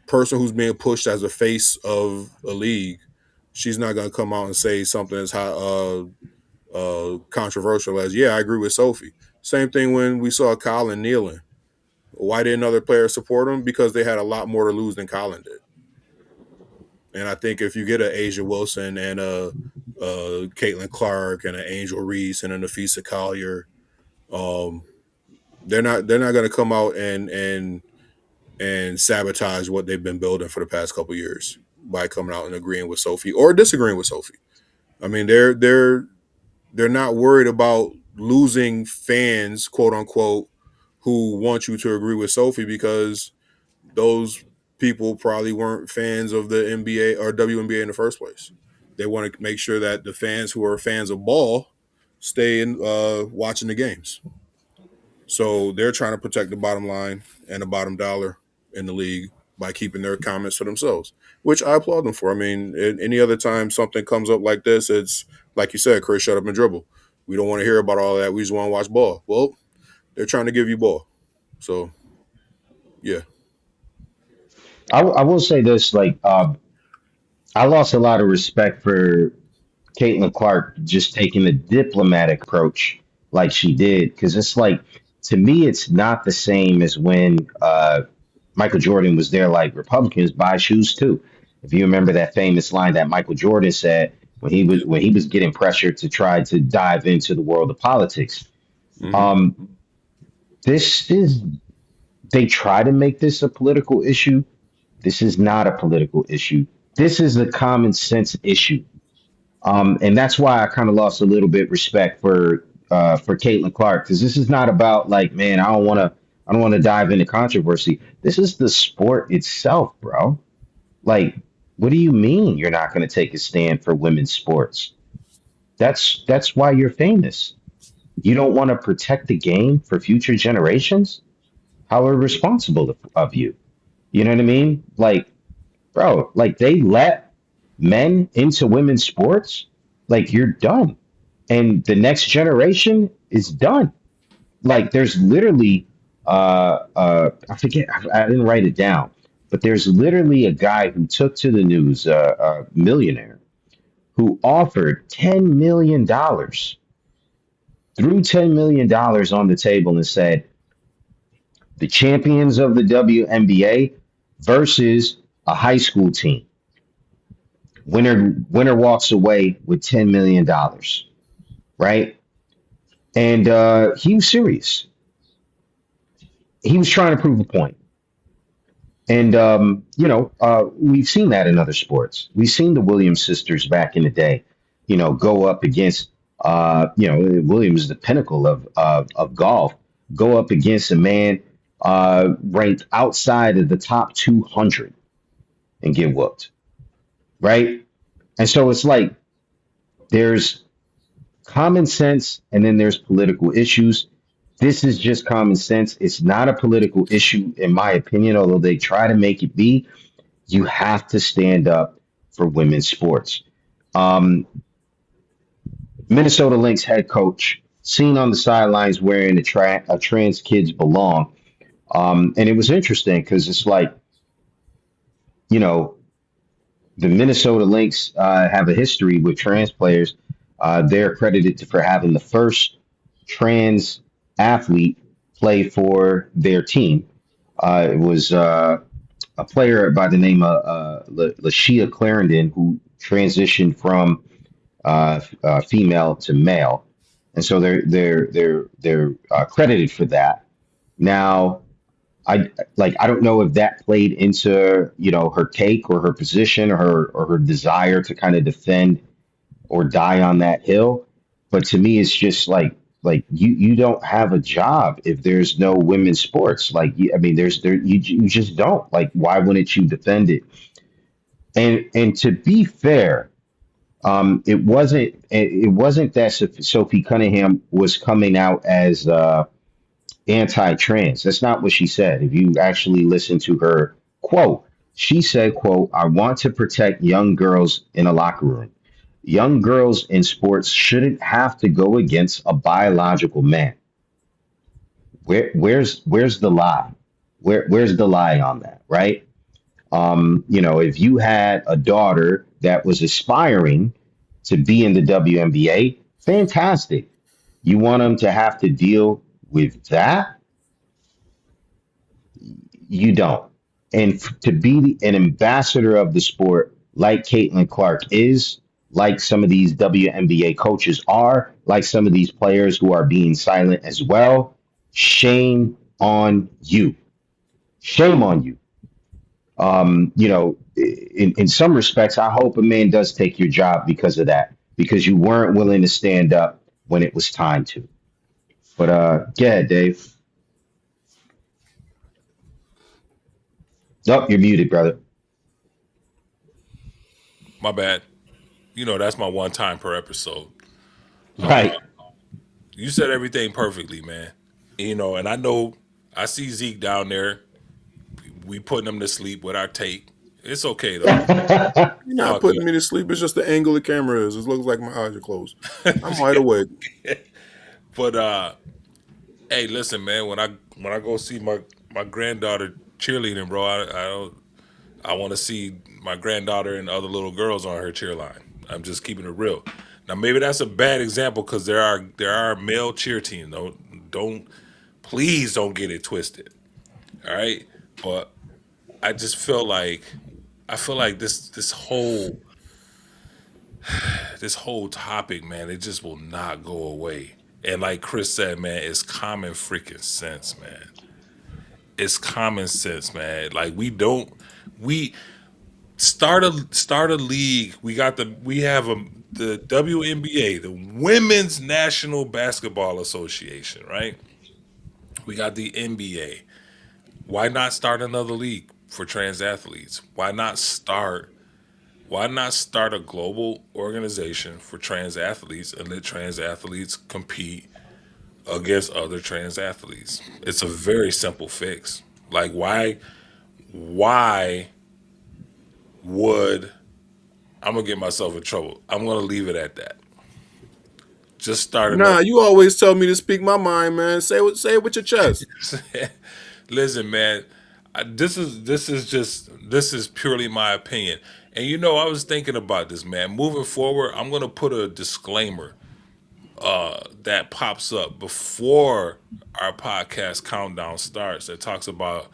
person who's being pushed as a face of a league, she's not gonna come out and say something as controversial as, "Yeah, I agree with Sophie." Same thing when we saw Colin kneeling. Why didn't other players support him? Because they had a lot more to lose than Colin did. And I think if you get an Asia Wilson and a Caitlin Clark and an Angel Reese and a Nafisa Collier, um, they're not going to come out and sabotage what they've been building for the past couple years by coming out and agreeing with Sophie or disagreeing with Sophie. I mean, they're not worried about losing fans, quote unquote, who want you to agree with Sophie, because those people probably weren't fans of the NBA or WNBA in the first place. They want to make sure that the fans who are fans of ball stay in watching the games. So they're trying to protect the bottom line and the bottom dollar in the league by keeping their comments to themselves, which I applaud them for. I mean, any other time something comes up like this, it's like you said, Chris, shut up and dribble. We don't want to hear about all that. We just want to watch ball. Well, they're trying to give you ball. So, yeah. I will say this, like, I lost a lot of respect for Caitlin Clark just taking the diplomatic approach like she did, because it's like, to me, it's not the same as when Michael Jordan was there. Like, Republicans buy shoes too. If you remember that famous line that Michael Jordan said Yeah. when he was getting pressured to try to dive into the world of politics. Mm-hmm. Um, this is they try to make this a political issue. This is not a political issue. This is a common sense issue. And that's why I kind of lost a little bit respect for Caitlin Clark, because this is not about, like, man, I don't want to dive into controversy. This is the sport itself, bro. Like, what do you mean you're not going to take a stand for women's sports? That's why you're famous. You don't want to protect the game for future generations? How irresponsible of you. You know what I mean? Like, bro, like, they let men into women's sports. Like, you're done. And the next generation is done. Like, there's literally I forget, I didn't write it down, but there's literally a guy who took to the news, a millionaire, who offered $10 million, threw $10 million on the table and said, the champions of the WNBA versus a high school team. Winner walks away with $10 million, right? And he was serious. He was trying to prove a point. And we've seen that in other sports. We've seen the Williams sisters back in the day, go up against, Williams is the pinnacle of golf, go up against a man ranked outside of the top 200 and get whooped, right? And so it's like there's common sense and then there's political issues. This is just common sense. It's not a political issue, in my opinion, although they try to make it be. You have to stand up for women's sports. Um, Minnesota Lynx head coach seen on the sidelines wearing a trans kids belong. And it was interesting because it's like, you know, the Minnesota Lynx have a history with trans players. They're credited for having the first trans athlete play for their team. It was a player by the name of Lashia Clarendon who transitioned from female to male, and so they're credited for that. Now, I don't know if that played into her take or her position or her desire to kind of defend or die on that hill. But to me, it's just like you don't have a job if there's no women's sports. I mean, you just don't. Like, why wouldn't you defend it? And to be fair, it wasn't that Sophie Cunningham was coming out as anti-trans. That's not what she said. If you actually listen to her quote, she said, "quote I want to protect young girls in a locker room. Young girls in sports shouldn't have to go against a biological man." Where's the lie? Where's the lie on that, right? If you had a daughter that was aspiring to be in the WNBA, fantastic. You want them to have to deal with that? You don't. And to be an ambassador of the sport, like Caitlin Clark is, like some of these WNBA coaches are, like some of these players who are being silent as well, shame on you. Shame on you. In some respects, I hope a man does take your job because of that, because you weren't willing to stand up when it was time to. But yeah, Dave. Oh, you're muted, brother. My bad. That's my one time per episode. Right. You said everything perfectly, man. And I know I see Zeke down there. We putting him to sleep with our take. It's okay though. You're All not good. putting me to sleep. It's just the angle the camera is. It looks like my eyes are closed. I'm wide awake. But hey, listen, man. When I go see my granddaughter cheerleading, bro, I want to see my granddaughter and other little girls on her cheer line. I'm just keeping it real. Now maybe that's a bad example because there are male cheer teams. Don't please don't get it twisted. All right, but I just I feel like this whole topic, man, it just will not go away. And like Chris said, man, it's common freaking sense, man. It's common sense, man. Like we start a league. We have the WNBA, the Women's National Basketball Association, right? We got the NBA. Why not start another league for trans athletes? Why not start a global organization for trans athletes and let trans athletes compete against other trans athletes? It's a very simple fix. Like why would I'm gonna get myself in trouble? I'm gonna leave it at that. Just start Nah, another. you always tell me to speak my mind, man. Say it with your chest. Listen, man, this is purely my opinion. And I was thinking about this, man. Moving forward, I'm gonna put a disclaimer that pops up before our podcast countdown starts that talks about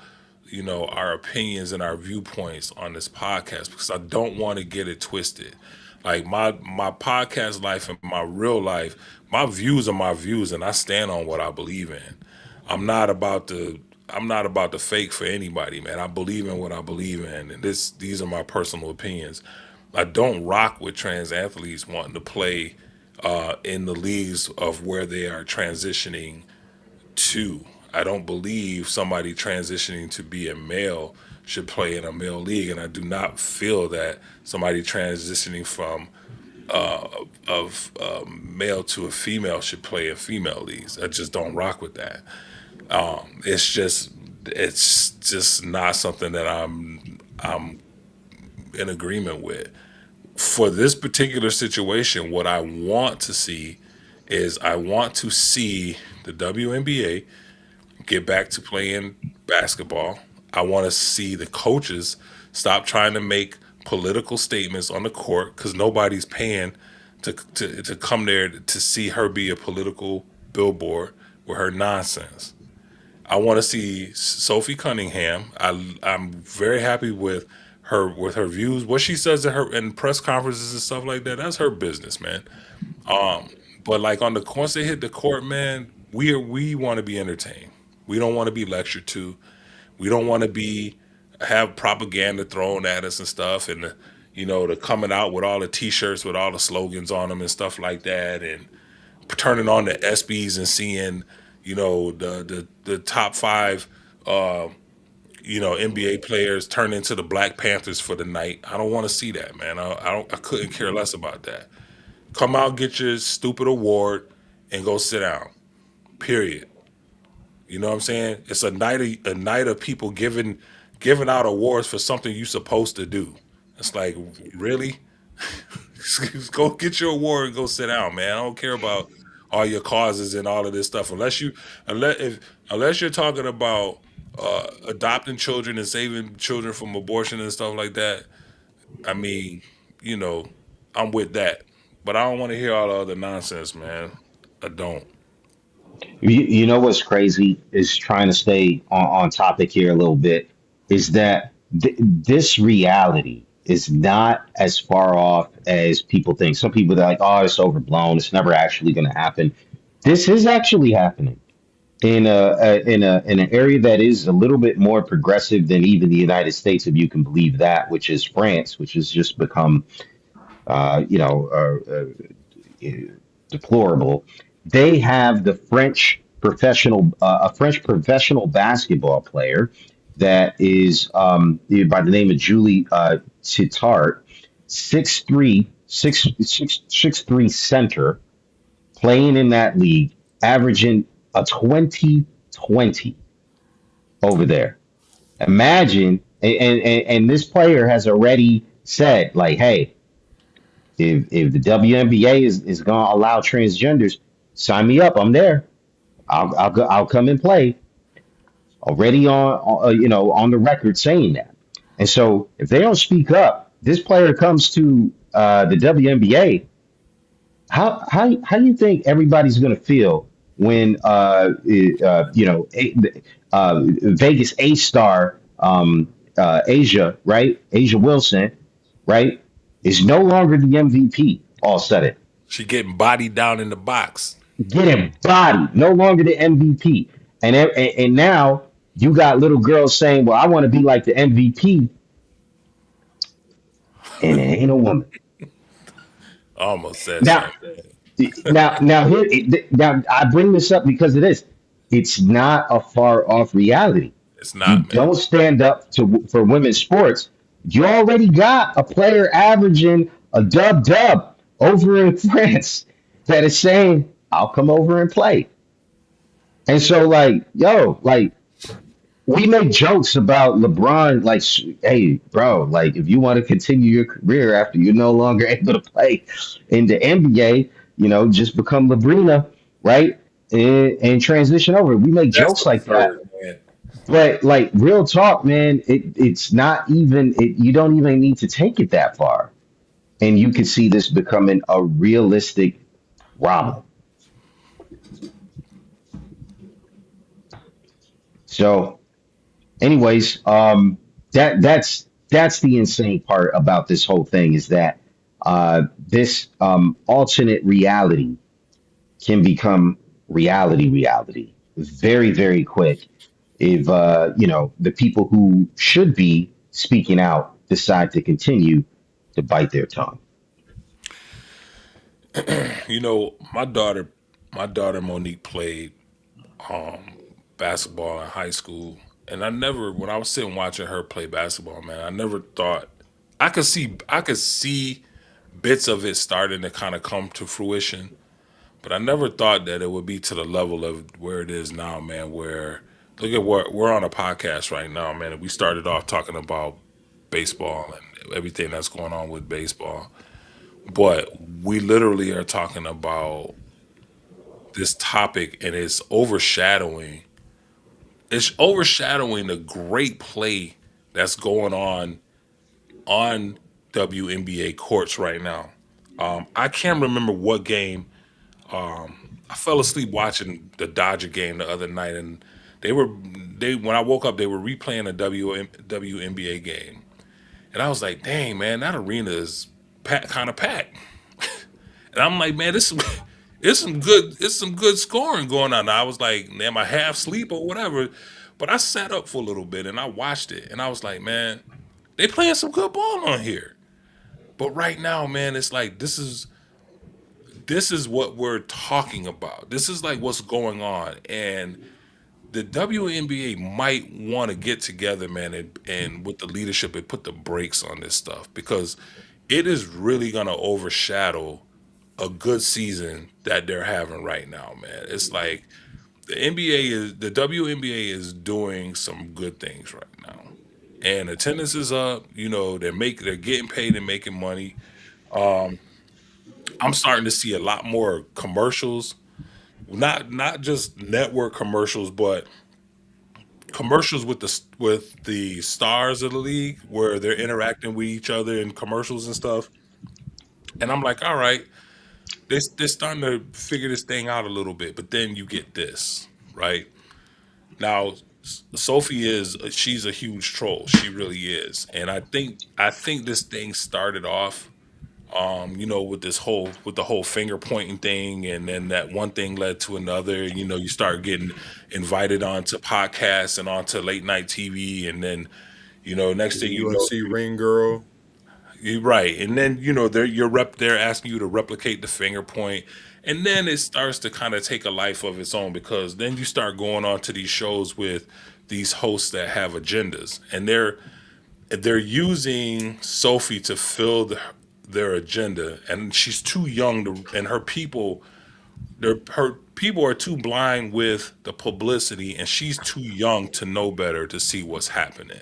our opinions and our viewpoints on this podcast because I don't want to get it twisted. Like my podcast life and my real life, my views are my views and I stand on what I believe in. I'm not about to I'm not about to fake for anybody, man. I believe in what I believe in, and these are my personal opinions. I don't rock with trans athletes wanting to play in the leagues of where they are transitioning to. I don't believe somebody transitioning to be a male should play in a male league, and I do not feel that somebody transitioning from male to a female should play in female leagues. I just don't rock with that. It's just it's just not something that I'm in agreement with. For this particular situation, what I want to see is I want to see the WNBA get back to playing basketball. I want to see the coaches stop trying to make political statements on the court because nobody's paying to come there to see her be a political billboard with her nonsense. I want to see Sophie Cunningham. I'm very happy with her views. What she says in her in press conferences and stuff like that, that's her business, man. But like on the once they hit the court, man, we want to be entertained. We don't want to be lectured to. We don't want to be have propaganda thrown at us and stuff, and the coming out with all the T-shirts with all the slogans on them and stuff like that, and turning on the SBs and seeing the top five NBA players turn into the Black Panthers for the night. I don't want to see that, man. I couldn't care less about that. Come out, get your stupid award, and go sit down. Period. You know what I'm saying? It's a night of people giving out awards for something you're supposed to do. It's like, really? Go get your award and go sit down, man. I don't care about all your causes and all of this stuff unless you're talking about adopting children and saving children from abortion and stuff like that. I mean, you know, I'm with that, but I don't want to hear all the other nonsense, man. I don't. You know what's crazy is trying to stay on topic here a little bit is that this reality is not as far off as people think. Some people are like, "Oh, it's overblown. It's never actually going to happen." This is actually happening in an area that is a little bit more progressive than even the United States, if you can believe that, which is France, which has just become, uh, you know, uh, uh, deplorable. They have the a French professional basketball player that is by the name of Julie Titart, 6'3", 6'3" center, playing in that league, averaging a 20-20 over there. Imagine, and this player has already said, like, hey, if the WNBA is going to allow transgenders, sign me up. I'm there. I'll come and play. Already on the record saying that. And so if they don't speak up, this player comes to the WNBA. How do you think everybody's going to feel when Vegas A star Asia, right, Asia Wilson, right, is no longer the MVP all of a sudden, She getting bodied down in the box. getting bodied, no longer the MVP, and now you got little girls saying, well, I want to be like the MVP, and it ain't a woman. I almost said Now, something. now I bring this up because of this. It's not a far off reality. It's You not, man. don't stand up for women's sports. You already got a player averaging a dub over in France that is saying, "I'll come over and play." And so, like, yo, like, we make jokes about LeBron, like, hey, bro, like, if you want to continue your career after you're no longer able to play in the NBA, just become Labrina, right? And transition over. We make That's jokes like that. absurd, man. But, like, real talk, man, it's not even, you don't even need to take it that far. And you can see this becoming a realistic problem. So, anyways, that's the insane part about this whole thing is that this alternate reality can become reality very, very quick if the people who should be speaking out decide to continue to bite their tongue. You know, my daughter Monique played basketball in high school, and I never, when I was sitting watching her play basketball, man, I never thought I could see bits of it starting to kind of come to fruition, but I never thought that it would be to the level of where it is now, man. Where look at what we're on a podcast right now, man. And we started off talking about baseball and everything that's going on with baseball, but we literally are talking about this topic, and it's overshadowing the great play that's going on WNBA courts right now. I can't remember what game. I fell asleep watching the Dodger game the other night, and they were they when I woke up, they were replaying a WNBA game, and I was like, "Dang, man, that arena is kind of packed." And I'm like, "Man, this it's some good scoring going on." I was like, "Am I half sleep or whatever?" But I sat up for a little bit and I watched it, and I was like, "Man, they playing some good ball on here." But right now, man, it's like this is what we're talking about. This is like what's going on, and the WNBA might want to get together, man, and with the leadership and put the brakes on this stuff because it is really gonna overshadow a good season that they're having right now, man. It's like the WNBA is doing some good things right now, and attendance is up. They're getting paid and making money. I'm starting to see a lot more commercials, not just network commercials, but commercials with the stars of the league where they're interacting with each other in commercials and stuff. And I'm like, all right, they're starting to figure this thing out a little bit. But then you get this, right? Now, Sophie she's a huge troll. She really is. And I think this thing started off with the whole finger pointing thing, and then that one thing led to another. You start getting invited onto podcasts and onto late night TV, and then next The thing you know, UNC ring girl. you're right, and then they're asking you to replicate the finger point, and then it starts to kind of take a life of its own because then you start going on to these shows with these hosts that have agendas, and they're using Sophie to fill their agenda, and she's too young to, and her people are too blind with the publicity, and she's too young to know better to see what's happening.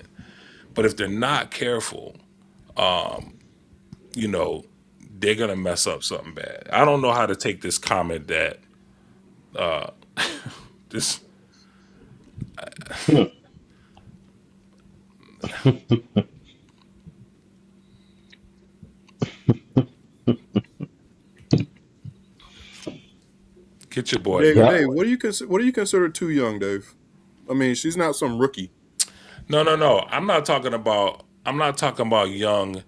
But if they're not careful, you know, they're gonna mess up something bad. I don't know how to take this comment that this get your boy Dave, man. Yeah. Dave, what do you consider too young, Dave? I mean, she's not some rookie. No, no, no. I'm not talking about young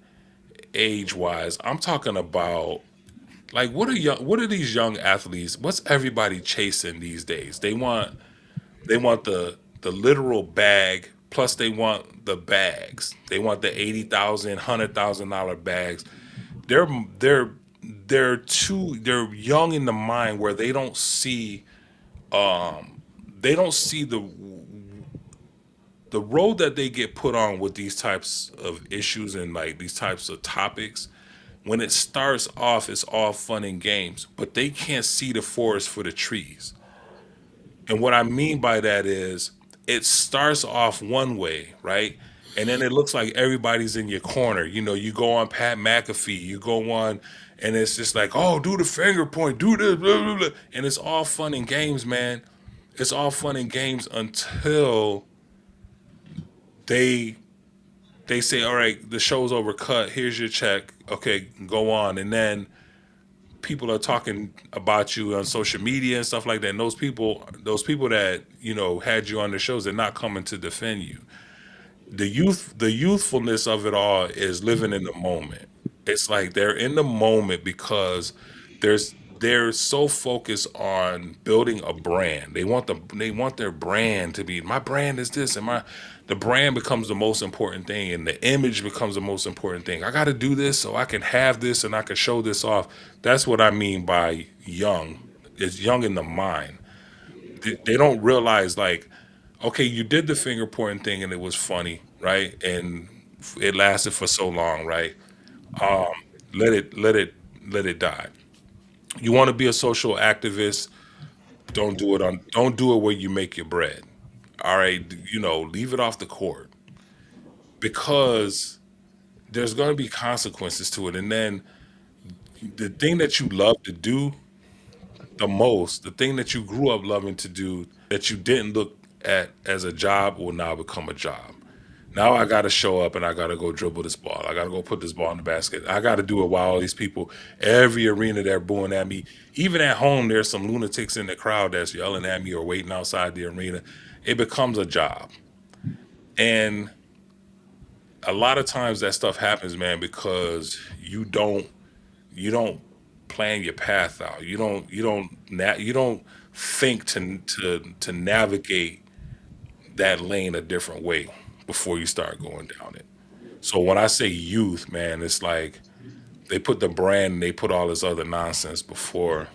age wise. I'm talking about like what are these young athletes? What's everybody chasing these days? They want the literal bag, plus they want the bags. They want the 80,000, $100,000 bags. They're they're they're young in the mind where they don't see the road that they get put on with these types of issues and like these types of topics. When it starts off, it's all fun and games, but they can't see the forest for the trees. And what I mean by that is it starts off one way, right? And then it looks like everybody's in your corner. You go on Pat McAfee, you go on, and it's just like, oh, do the finger point, do this, blah, blah, blah. And it's all fun and games, man. It's all fun and games until they they say, all right, the show's over, cut, here's your check. Okay, go on. And then people are talking about you on social media and stuff like that. And those people that, had you on the shows, they're not coming to defend you. The youthfulness of it all is living in the moment. It's like they're in the moment because they're so focused on building a brand. They want their brand to be, my brand is this, and the brand becomes the most important thing, and the image becomes the most important thing. I got to do this so I can have this and I can show this off. That's what I mean by young. It's young in the mind. they don't realize like, okay, you did the finger pointing thing and it was funny, right? And it lasted for so long, right? Um, let it let it let it die. You want to be a social activist? Don't do it where you make your bread. All right, leave it off the court because there's going to be consequences to it. And then the thing that you love to do the most, the thing that you grew up loving to do that you didn't look at as a job will now become a job. Now I got to show up and I got to go dribble this ball. I got to go put this ball in the basket. I got to do it while all these people, every arena they're booing at me. Even at home, there's some lunatics in the crowd that's yelling at me or waiting outside the arena. It becomes a job. And a lot of times that stuff happens, man, because you don't plan your path out. You don't think to navigate that lane a different way before you start going down it. So when I say youth, man, it's like they put the brand and they put all this other nonsense before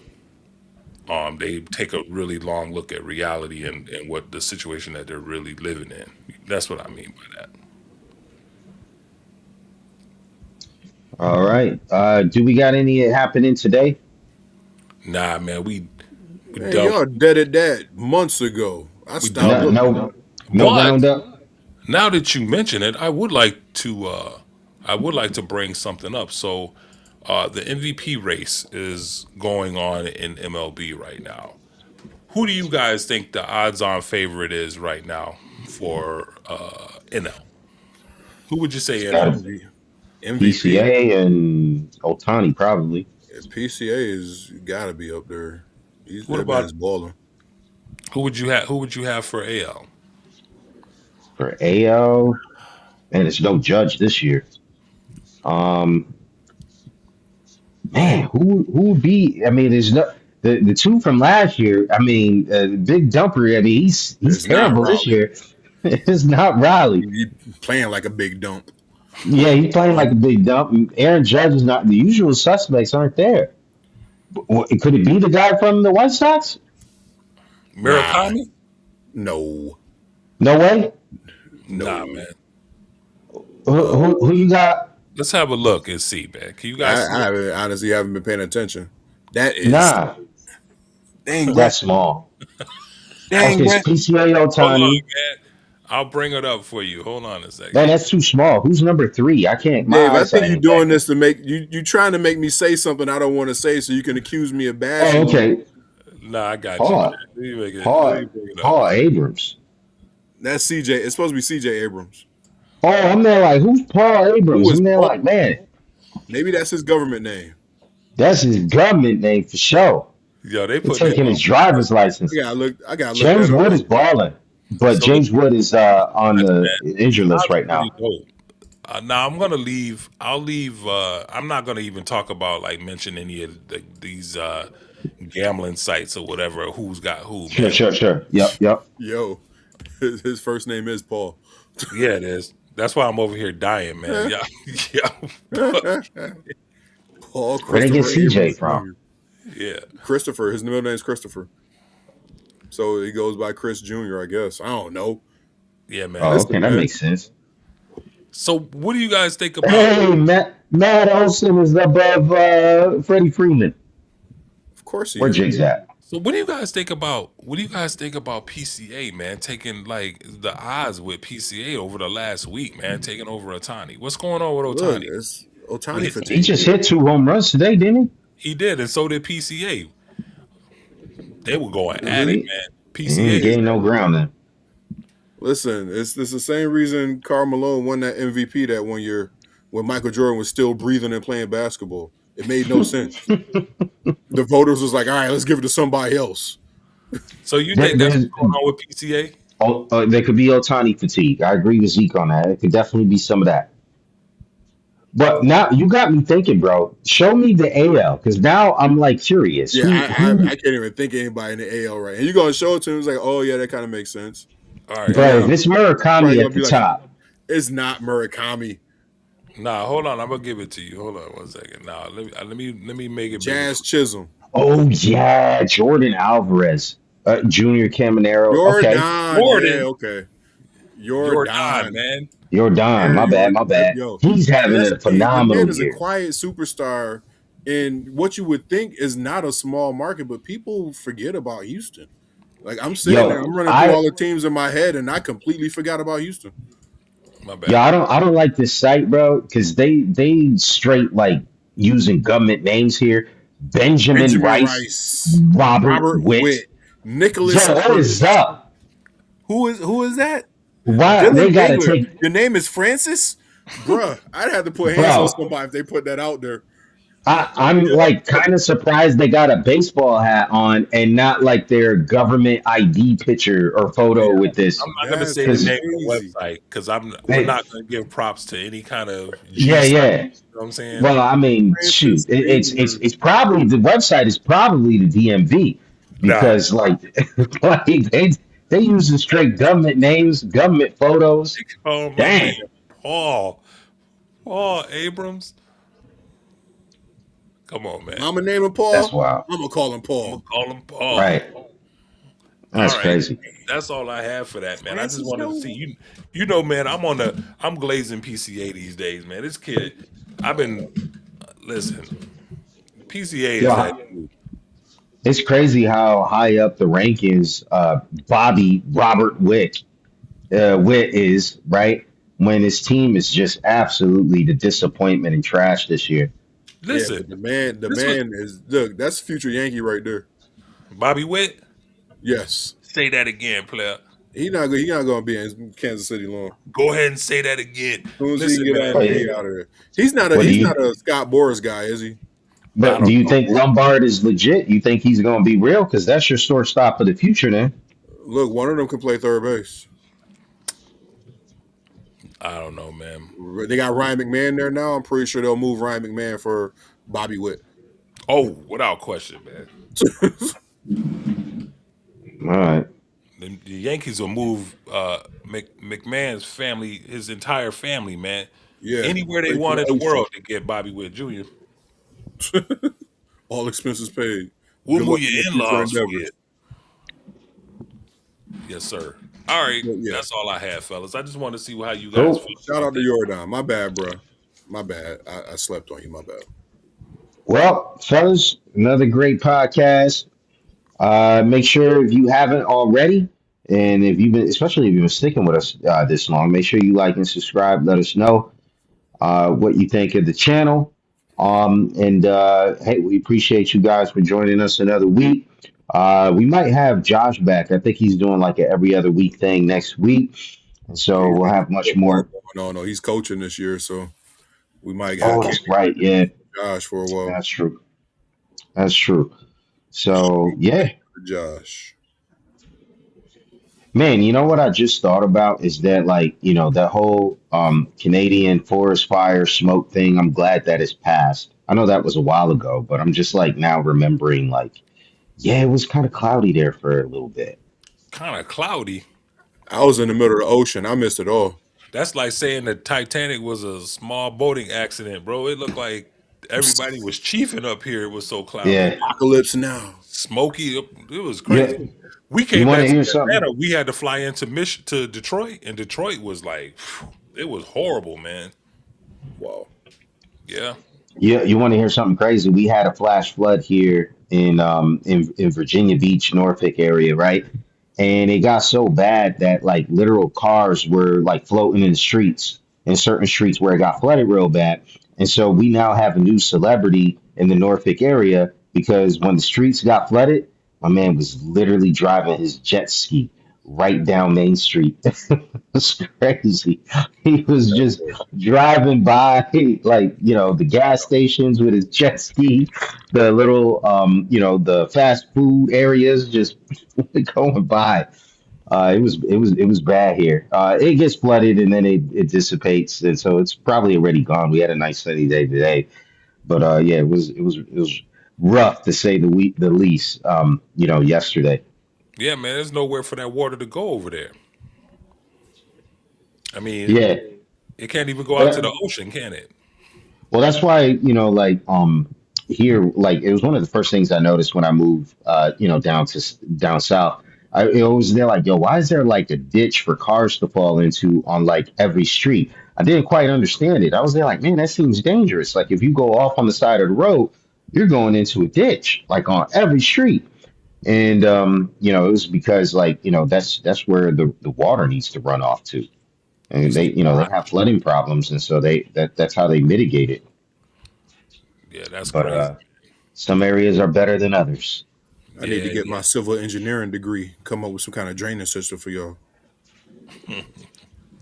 they take a really long look at reality and what the situation that they're really living in. That's what I mean by that. All right. Do we got any happening today? Nah, man, we Man, done y'all deaded that months ago. I we stopped No, done. looking. no, no But roundup. now that you mention it, I would like to bring something up. So the MVP race is going on in MLB right now. Who do you guys think the odds-on favorite is right now for NL? Who would you It's say got NL? to MV, MVP. PCA and Otani probably PCA is got to be up there. What That about man's balling. who would you have for AL? for AL. And it's no Judge this year. Um, man, who would be? I mean, there's no the two from last year. I mean, Big Dumper. I mean, he's It's not terrible this Raleigh. year. It's not Riley. He playing like a big dump. Yeah, he's playing like a big dump. And Aaron Judge is not the usual suspects aren't there. Could it be the guy from the White Sox? Nah, Murakami? no, No way. Nah, no. man. Who you got? Let's have a look and see, man. Can you I, guys see I it? haven't, honestly haven't been paying attention. That is Nah, dang, bruh. that's small. Dang, Okay, it's bruh. PCA Hold on, Otani. man. I'll bring it up for you. Hold on a second. Man, that's too small. Who's number three? I can't. My Dave, I think eyesight you're ain't that doing this good. to make you trying to make me say something I don't want to say so you can accuse me of Oh, bashing you. okay. Nah, I got you. Paul. Let me make it. Let me Paul. bring it up. Paul Abrams. That's CJ. It's supposed to be CJ Abrams. Oh, I'm there like, who's Paul Who Abrams? is I'm there like, Paul? man, Maybe that's his government name. that's his government name for sure. Yo, they They're put this taking his on. driver's license. I gotta look James that Wood up. is balling, but So James Wood is on that's the that. injured list That's right pretty now. dope. Now I'm gonna leave. I'll leave. I'm not gonna even talk about like mention any of these gambling sites or whatever. Who's got who, Sure, man? sure, sure. Yep, yep. Yo, his first name is Paul. Yeah, it is. That's why I'm over here dying, man. Yeah, yeah, but Paul Where they get Christopher CJ Abrams from? Jr. yeah, Christopher. His middle name is Christopher. So he goes by Chris Jr., I guess. I don't know. yeah, man. Oh, Listen, okay, that man. makes sense. So what do you guys think about? Hey, Matt Olson is above Freddie Freeman. Of course he Where is. Jig's at? So what do you guys think about? What do you guys think about PCA, man? Taking like the odds with PCA over the last week, man, taking over Otani. What's going on with Look, Otani? it's Otani He, He fatigue. just hit 2 home runs today, didn't he did, and so did PCA. They were going at it, he? man. He ain't PCA is getting no ground then. Listen, it's the same reason Karl Malone won that MVP that 1 year when Michael Jordan was still breathing and playing basketball. It made no sense. The voters was like, all right, let's give it to somebody else. So you There, think that's there's what's going on with PCA? there could be Otani fatigue. I agree with Zeke on that. It could definitely be some of that. But now you got me thinking, bro. Show me the AL because now I'm like curious. Yeah, Who? I can't even think of anybody in the AL right. And you're gonna show it to him, it's like, oh yeah, that kind of makes sense. All right, And But hold if on. it's probably Murakami gonna at the be like, top, it's not Murakami. Nah, hold on. I'm gonna give it to you. Hold on 1 second. Let me make it bigger. Jazz Chisholm. oh yeah, Jordan Alvarez. Junior Caminero. Okay, Jordan, yeah, Jordan, okay. Jordan, Jordan. man. you're done. Air My bad. Jordan. My bad. Yo, He's having that's a the phenomenal man is a year. quiet superstar in what you would think is not a small market, but people forget about Houston. Like I'm sitting there, Yo, I'm running through I all the teams in my head, and I completely forgot about Houston. My yo, bad. I don't like this site, bro, because they straight like using government names here. Benjamin Benjamin Rice, Rice, Robert Robert Witt. Witt, Nicholas Yo, what is Ernst. up? Who is that? Why they Dylan gotta Engler. take, Your name is Francis? Bruh, I'd have to put hands on bro? somebody if they put that out there. I'm like kind of surprised they got a baseball hat on and not like their government ID picture or photo Yeah, with this. I'm not going to that's say the Because name of the crazy. website because we're they, not going to give props to any kind of G yeah, site. yeah. You know what I'm saying? Well, I mean, shoot, Francis Engler. it's probably the website is probably the DMV Nah, because like like they use the straight government names, government photos. oh my man, Dang, Paul, Paul Abrams. Come on, man. Mama name him that's Paul. wild, I'm gonna call him I'm gonna Paul. call him Paul. right? All That's right, crazy. that's all I have for that, man. I just Francis, wanted to yo. see you. You know, man, I'm glazing PCA these days, man. This kid, I've been listen. PCA is that Yo, dude. it's crazy how high up the rankings Bobby Robert Witt is, right? When his team is just absolutely the disappointment and trash this year. Yeah, Listen, but the this was man is look. That's future Yankee right there. Bobby Witt. Yes, Say that again, player. he not gonna be in Kansas City long. Go ahead and say that again. As soon as he can Listen, get man. out, he Wait, out of there. He's not a what do he's not you? a Scott Boras guy, is he? I But do don't you know, think Lombard is legit? You think he's going to be real? Because that's your shortstop of the future, then. Look, one of them can play third base. man. I don't know, man. They got Ryan McMahon there now. I'm pretty sure they'll move Ryan McMahon for Bobby Witt. Oh, without question, man. All right. The Yankees will move McMahon's family, his entire family, man, Yeah, anywhere they straight to want in the the ocean. world to get Bobby Witt Jr. All expenses paid. We'll Good luck move in your your future in-laws for endeavors. you. Yes, sir. All right, But yeah, that's all I have, fellas. I just want to see how you guys Cool. feel shout about out to that. Jordan. My bad, bro. My bad. I slept on you. My bad. Well, fellas, another great podcast. Make sure if you haven't already, and if you've been, especially if you've been sticking with us this long, make sure you like and subscribe. Let us know what you think of the channel. And hey, we appreciate you guys for joining us another week. We might have Josh back. I think he's doing like a every other week thing next week. And Yeah, so he's we'll got have much football more. going on. No, he's coaching this year, so we might have Oh, keep that's right. Yeah, Josh for a while. that's true. That's true. Shout So, yeah, out to Josh. man, you know what I just thought about is that, like, that whole Canadian forest fire smoke thing. I'm glad that it's passed. I know that was a while ago, but I'm just like now remembering, like, yeah, it was kind of cloudy there for a little bit. Kind of cloudy. I was in the middle of the ocean. I missed it all. That's like saying the Titanic was a small boating accident, bro. It looked like everybody was chiefing up here. It was so cloudy, Yeah. man. Apocalypse now. Smoky. It was Yeah. crazy. We You came want back to from hear something? Atlanta. We had to fly into to Detroit, and Detroit was like, it was horrible, man. Wow. Yeah. Yeah, you want to hear something crazy? We had a flash flood here in Virginia Beach, Norfolk area, right? And it got so bad that like literal cars were like floating in the streets in certain streets where it got flooded real bad. And so we now have a new celebrity in the Norfolk area because when the streets got flooded, my man was literally driving his jet ski right down Main Street. It's crazy. He was just driving by, like, the gas stations with his jet ski, the little, the fast food areas just going by. It was bad here. It gets flooded and then it dissipates, and so it's probably already gone. We had a nice sunny day today, but yeah, it was rough to say the least. Yesterday. Yeah, man. There's nowhere for that water to go over there. I mean, Yeah. it can't even go out to the But ocean, can it? well, that's why, like, here, like it was one of the first things I noticed when I moved, down south. It was there like, yo, why is there like a ditch for cars to fall into on like every street? I didn't quite understand it. I was there like, man, that seems dangerous. Like if you go off on the side of the road, you're going into a ditch like on every street. And it was because like, that's where the water needs to run off to. And It's they, too they high. have flooding problems, and so that's how they mitigate it. Yeah, that's But crazy. some areas are better than others. I need to Yeah, get yeah. my civil engineering degree. Come up with some kind of drainage system for y'all.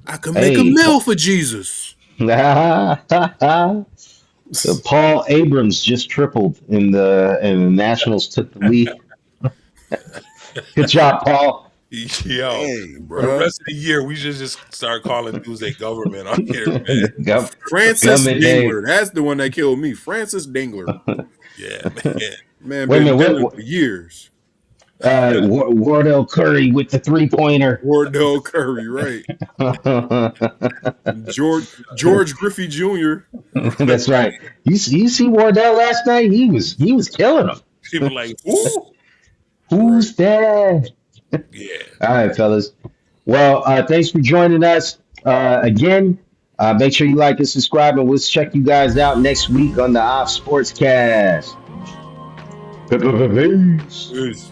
I can make a Hey, mill for Jesus. Paul Abrams just tripled and the Nationals took the lead. Good job, Paul. Yo, Dang, for the bruh. rest of the year, we should just start calling Tuesday government on here, man. Gov- Francis Government name. Dingler. That's the one that killed me. Francis Dingler. Yeah, man. Man, Wait a been minute. dealing for years. Wardell Curry with the 3-pointer. Wardell Curry, right? George Griffey Jr. That's right. You see Wardell last night? He was killing him. People like, ooh. Right. Who's that? Yeah. All right, fellas. Well, thanks for joining us again. Make sure you like and subscribe, and we'll check you guys out next week on the Opps SportsCast. Peace. Peace.